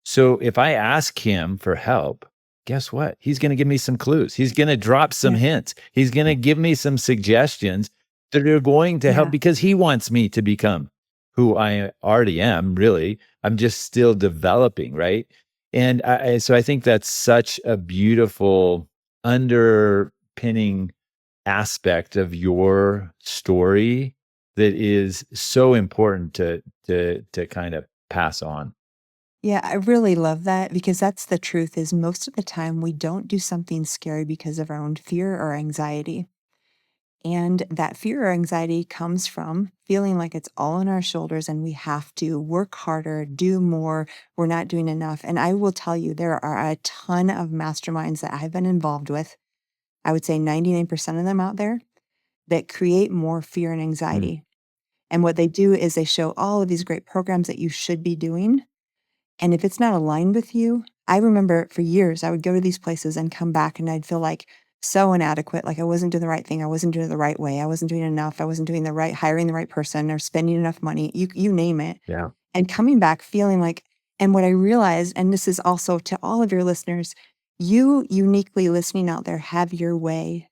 So if I ask him for help, guess what? He's going to give me some clues. He's going to drop some hints. He's going to give me some suggestions that are going to help, because he wants me to become who I already am, really. I'm just still developing, right? And so I think that's such a beautiful underpinning aspect of your story that is so important to kind of pass on. Yeah, I really love that, because that's the truth, is most of the time we don't do something scary because of our own fear or anxiety. And that fear or anxiety comes from feeling like it's all on our shoulders and we have to work harder, do more, we're not doing enough. And I will tell you, there are a ton of masterminds that I've been involved with. I would say 99% of them out there that create more fear and anxiety. And what they do is they show all of these great programs that you should be doing. And if it's not aligned with you, I remember for years, I would go to these places and come back and I'd feel like so inadequate, like I wasn't doing the right thing. I wasn't doing it the right way. I wasn't doing enough. I wasn't doing the right, hiring the right person or spending enough money. You name it. Yeah. And coming back feeling like, and what I realized, and this is also to all of your listeners, you uniquely listening out there have your way.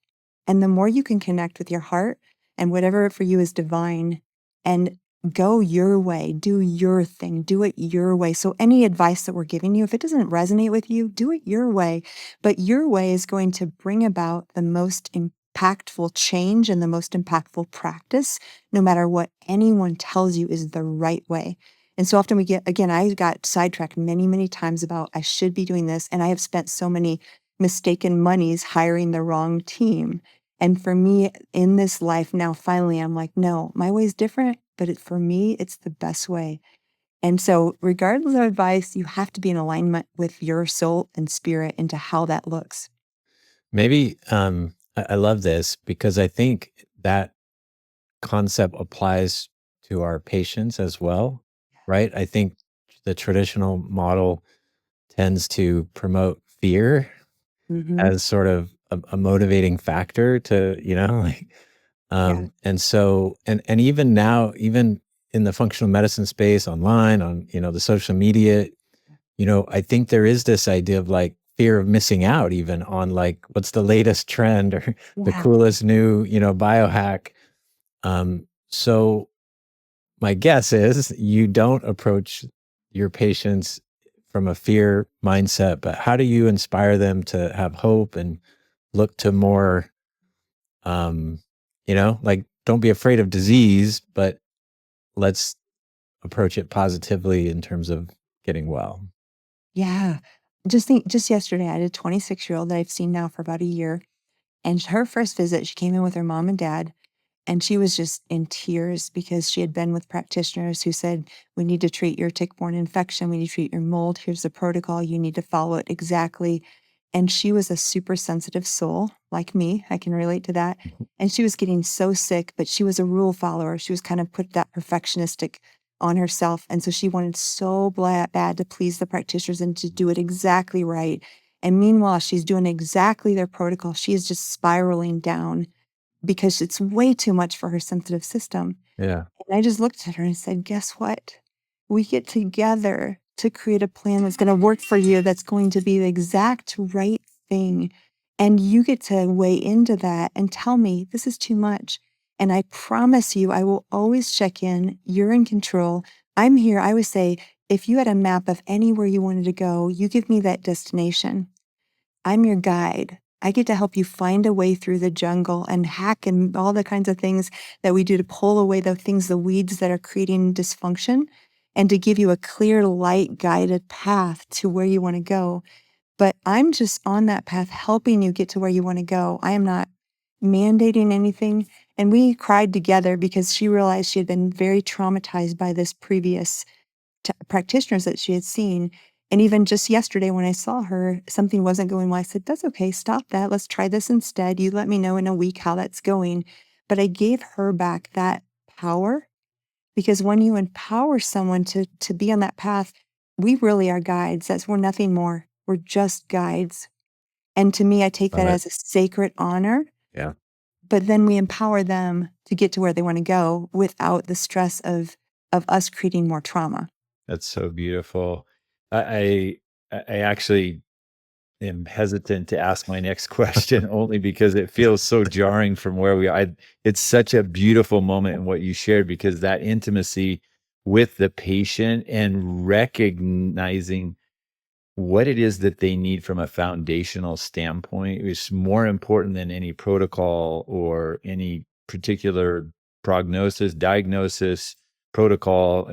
And the more you can connect with your heart and whatever for you is divine, and go your way, do your thing, do it your way. So any advice that we're giving you, if it doesn't resonate with you, do it your way. But your way is going to bring about the most impactful change and the most impactful practice, no matter what anyone tells you is the right way. And so often we get, again, I got sidetracked many, many times about I should be doing this. And I have spent so many mistaken monies hiring the wrong team. And for me in this life now, finally, I'm like, no, my way is different, but for me, it's the best way. And so regardless of advice, you have to be in alignment with your soul and spirit into how that looks. Maybe I love this because I think that concept applies to our patients as well, right? I think the traditional model tends to promote fear Mm-hmm. as sort of a motivating factor to, like, Yeah. and so, and even now, even in the functional medicine space, online, on, the social media, I think there is this idea of like fear of missing out, even on like what's the latest trend or the Yeah. coolest new, biohack. So my guess is you don't approach your patients from a fear mindset, but how do you inspire them to have hope and look to more Like, don't be afraid of disease, but let's approach it positively in terms of getting well. Yeah. Just yesterday, I had a 26-year-old that I've seen now for about a year. And her first visit, she came in with her mom and dad. And she was just in tears because she had been with practitioners who said, we need to treat your tick-borne infection. We need to treat your mold. Here's the protocol. You need to follow it exactly. And she was a super sensitive soul like me. I can relate to that. And she was getting so sick, but she was a rule follower. She was kind of put that perfectionistic on herself. And so she wanted so bad to please the practitioners and to do it exactly right. And meanwhile, she's doing exactly their protocol. She is just spiraling down because it's way too much for her sensitive system. Yeah. And I just looked at her and said, guess what? We get together to create a plan that's going to work for you, that's going to be the exact right thing. And you get to weigh into that and tell me, this is too much. And I promise you, I will always check in. You're in control. I'm here. I would say, if you had a map of anywhere you wanted to go, you give me that destination. I'm your guide. I get to help you find a way through the jungle and hack and all the kinds of things that we do to pull away the things, the weeds that are creating dysfunction, and to give you a clear, light, guided path to where you want to go. But I'm just on that path, helping you get to where you want to go. I am not mandating anything. And we cried together because she realized she had been very traumatized by this previous practitioners that she had seen. And even just yesterday when I saw her, something wasn't going well. I said, that's okay. Stop that. Let's try this instead. You let me know in a week how that's going. But I gave her back that power, because when you empower someone to be on that path, we really are guides. We're nothing more. We're just guides. And to me, I take that Love it. as a sacred honor. Yeah. But then we empower them to get to where they want to go without the stress of us creating more trauma. That's so beautiful. I actually am hesitant to ask my next question only because it feels so jarring from where we are. It's such a beautiful moment in what you shared, because that intimacy with the patient and recognizing what it is that they need from a foundational standpoint is more important than any protocol or any particular prognosis, diagnosis, protocol.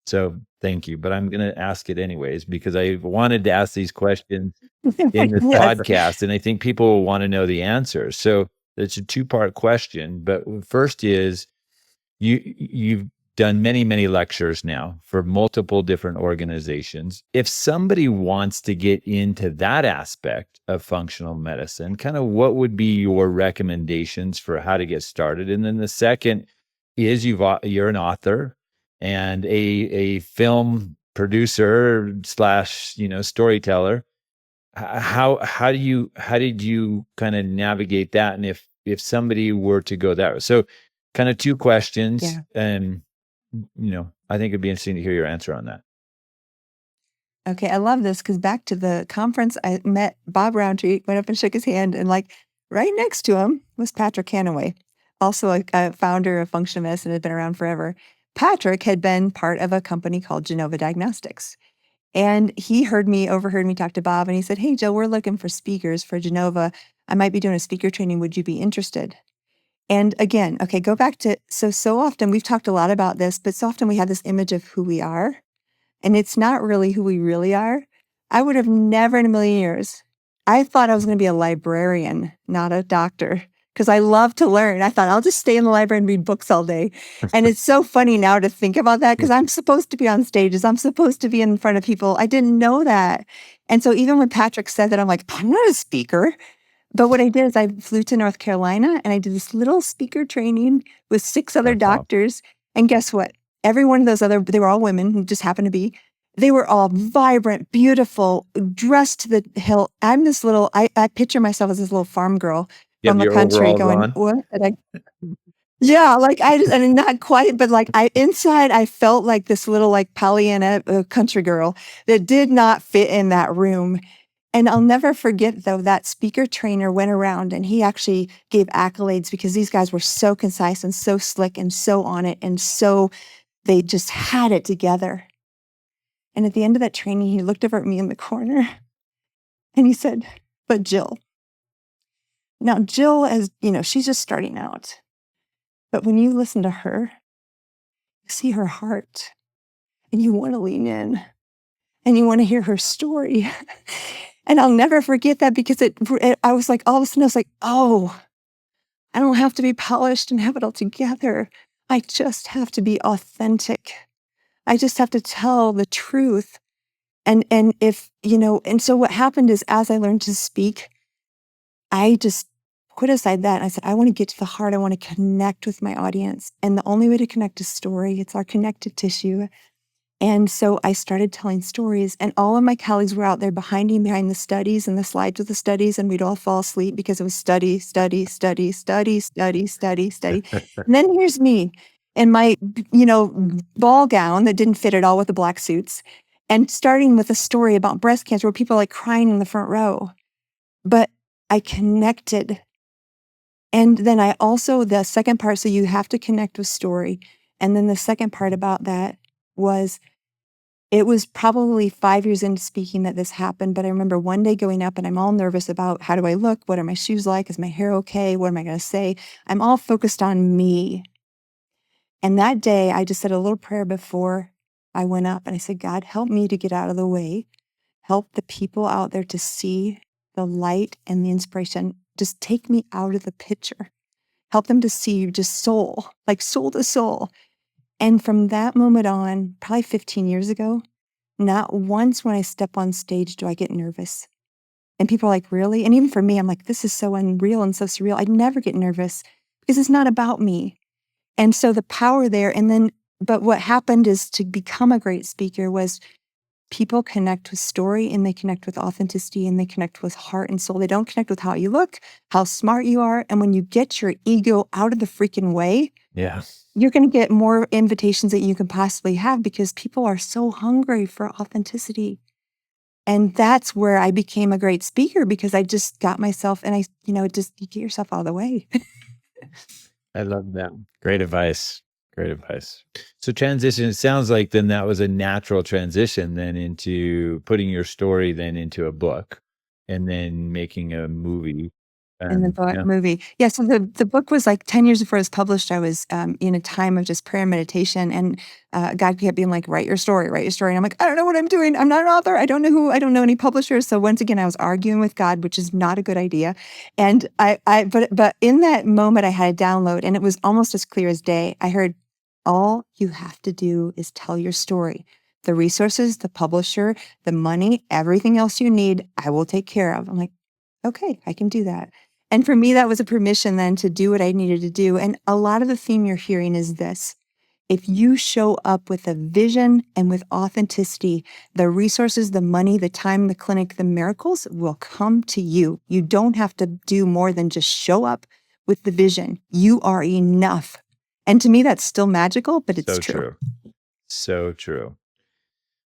So thank you, but I'm going to ask it anyways, because I wanted to ask these questions in this Yes. podcast, and I think people will want to know the answers. So it's a two-part question, but first is, you've done many lectures now for multiple different organizations. If somebody wants to get into that aspect of functional medicine, kind of what would be your recommendations for how to get started? And then the second is, you're an author and a film producer slash storyteller. How did you kind of navigate that? And if somebody were to go that way, so kind of two questions, Yeah. and I think it'd be interesting to hear your answer on that. Okay, I love this because back to the conference, I met Bob Roundtree, went up and shook his hand, and like right next to him was Patrick Canaway, also a founder of functional medicine, had been around forever. Patrick had been part of a company called Genova Diagnostics. And he overheard me talk to Bob, and he said, hey, Jill, we're looking for speakers for Genova. I might be doing a speaker training. Would you be interested? And again, okay, go back to, so often we've talked a lot about this, but so often we have this image of who we are, and it's not really who we really are. I would have never in a million years, I thought I was going to be a librarian, not a doctor, because I love to learn. I thought I'll just stay in the library and read books all day. And it's so funny now to think about that, because I'm supposed to be on stages. I'm supposed to be in front of people. I didn't know that. And so even when Patrick said that, I'm like, I'm not a speaker. But what I did is I flew to North Carolina and I did this little speaker training with 6 other That's awesome. doctors. And guess what? Every one of those they were all women who just happened to be. They were all vibrant, beautiful, dressed to the hilt. I'm this little, I picture myself as this little farm girl You from have the your country overalls going, on. what? Yeah, like and not quite, but like inside, I felt like this little like Pollyanna country girl that did not fit in that room. And I'll never forget, though, that speaker trainer went around and he actually gave accolades because these guys were so concise and so slick and so on it. And so they just had it together. And at the end of that training, he looked over at me in the corner and he said, but Jill, Now, Jill, as you know, she's just starting out. But when you listen to her, you see her heart and you want to lean in and you want to hear her story. And I'll never forget that because I was like, all of a sudden I was like, oh, I don't have to be polished and have it all together. I just have to be authentic. I just have to tell the truth. And if, and so what happened is as I learned to speak, I just put aside that and I said, I want to get to the heart. I want to connect with my audience. And the only way to connect is story. It's our connective tissue. And so I started telling stories, and all of my colleagues were out there behind me, behind the studies and the slides with the studies, and we'd all fall asleep because it was study, study, study, study, study, study, study. And then here's me in my, ball gown that didn't fit at all with the black suits, and starting with a story about breast cancer where people are like crying in the front row. But I connected. And then I also, the second part, so you have to connect with story. And then the second part about that was, it was probably 5 years into speaking that this happened, but I remember one day going up and I'm all nervous about how do I look? What are my shoes like? Is my hair okay? What am I going to say? I'm all focused on me. And that day I just said a little prayer before I went up and I said, God, help me to get out of the way. Help the people out there to see the light and the inspiration. Just take me out of the picture. Help them to see just soul, like soul to soul. And from that moment on, probably 15 years ago, not once when I step on stage do I get nervous. And people are like, really? And even for me, I'm like, this is so unreal and so surreal. I never get nervous because it's not about me. And so the power there. And then, but what happened is to become a great speaker was people connect with story and they connect with authenticity and they connect with heart and soul. They don't connect with how you look, how smart you are. And when you get your ego out of the freaking way, Yeah. you're going to get more invitations that you can possibly have because people are so hungry for authenticity. And that's where I became a great speaker because I just got myself and you get yourself out of the way. I love that. Great advice. Great advice. So transition, it sounds like then that was a natural transition then into putting your story then into a book and then making a movie. In the book Yeah. movie. Yeah, so the book was like 10 years before it was published. I was in a time of just prayer and meditation, and God kept being like, write your story, write your story. And I'm like, I don't know what I'm doing. I'm not an author. I don't know any publishers. So once again, I was arguing with God, which is not a good idea. And but in that moment, I had a download, and it was almost as clear as day. I heard, all you have to do is tell your story. The resources, the publisher, the money, everything else you need, I will take care of. I'm like, okay, I can do that. And for me, that was a permission then to do what I needed to do. And a lot of the theme you're hearing is this. If you show up with a vision and with authenticity, the resources, the money, the time, the clinic, the miracles will come to you. You don't have to do more than just show up with the vision. You are enough. And to me, that's still magical, but it's So true. So true.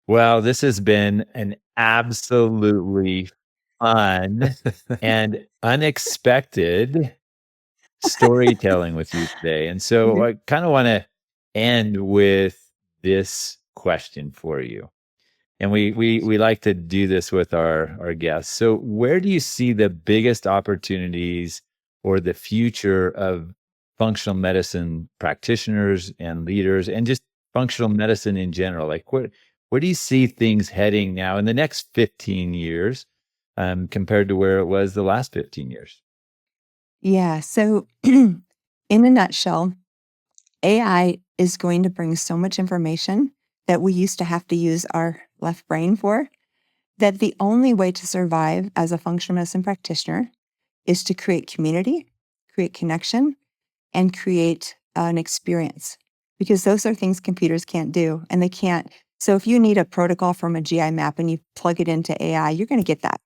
Well, this has been an absolutely fun and unexpected storytelling with you today. And so I kind of want to end with this question for you. And we like to do this with our guests. So where do you see the biggest opportunities or the future of functional medicine practitioners and leaders and just functional medicine in general? Like where do you see things heading now in the next 15 years compared to where it was the last 15 years? Yeah. So in a nutshell, AI is going to bring so much information that we used to have to use our left brain for, that the only way to survive as a functional medicine practitioner is to create community, create connection, and create an experience. Because those are things computers can't do, and they can't. So if you need a protocol from a GI map and you plug it into AI, you're going to get that.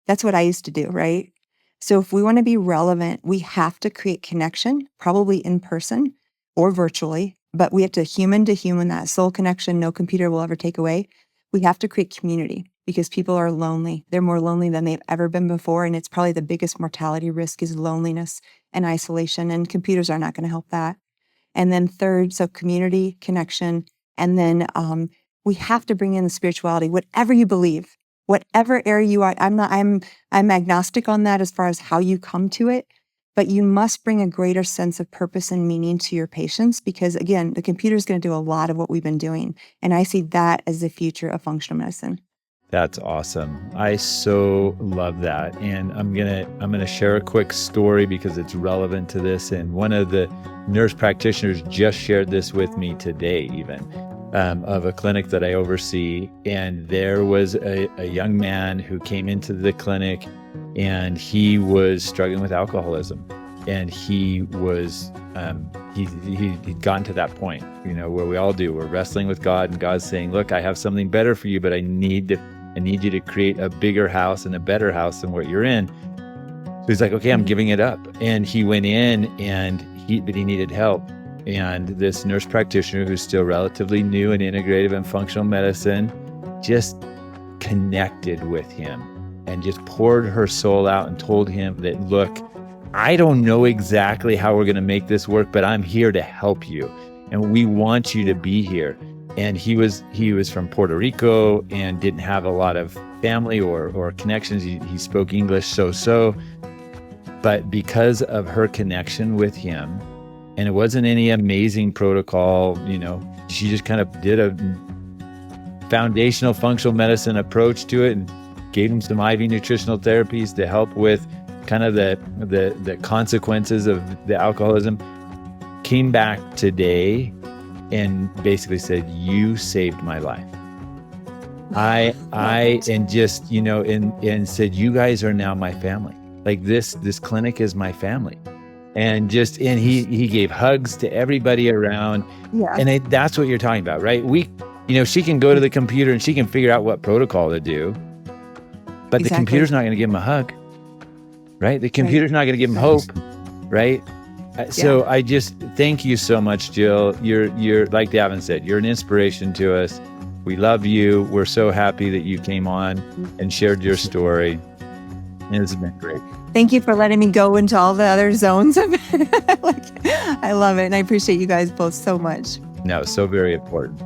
That's what I used to do, right? So if we want to be relevant, we have to create connection, probably in person or virtually, but we have to human, that soul connection no computer will ever take away. We have to create community because people are lonely. They're more lonely than they've ever been before. And it's probably the biggest mortality risk is loneliness and isolation, and computers are not going to help that. And then third, so community, connection, and then we have to bring in the spirituality, whatever you believe, whatever area you are. I'm agnostic on that as far as how you come to it, but you must bring a greater sense of purpose and meaning to your patients, because again, the computer is going to do a lot of what we've been doing. And I see that as the future of functional medicine. That's awesome. I so love that. And I'm gonna share a quick story because it's relevant to this. And one of the nurse practitioners just shared this with me today, even of a clinic that I oversee. And there was a young man who came into the clinic, and he was struggling with alcoholism. And he was he'd gotten to that point, where we all do. We're wrestling with God, and God's saying, "Look, I have something better for you, but I need you to create a bigger house and a better house than what you're in." So he's like, "Okay, I'm giving it up." And he went in, but he needed help. And this nurse practitioner, who's still relatively new in integrative and functional medicine, just connected with him and just poured her soul out and told him that, "Look, I don't know exactly how we're going to make this work, but I'm here to help you. And we want you to be here." And he was from Puerto Rico and didn't have a lot of family or connections. He spoke English so, but because of her connection with him, and it wasn't any amazing protocol, she just kind of did a foundational functional medicine approach to it and gave him some IV nutritional therapies to help with kind of the consequences of the alcoholism. Came back today and basically said, "You saved my life." And just, and said, "You guys are now my family. Like this clinic is my family." And he gave hugs to everybody around. Yeah. And that's what you're talking about, right? She can go to the computer and she can figure out what protocol to do, but Exactly. the computer's not going to give him a hug, right? The computer's not going to give him hope, right? So I just thank you so much, Jill. You're like Davin said, you're an inspiration to us. We love you. We're so happy that you came on and shared your story. And this has been great. Thank you for letting me go into all the other zones of it. I love it. And I appreciate you guys both so much. No, so very important.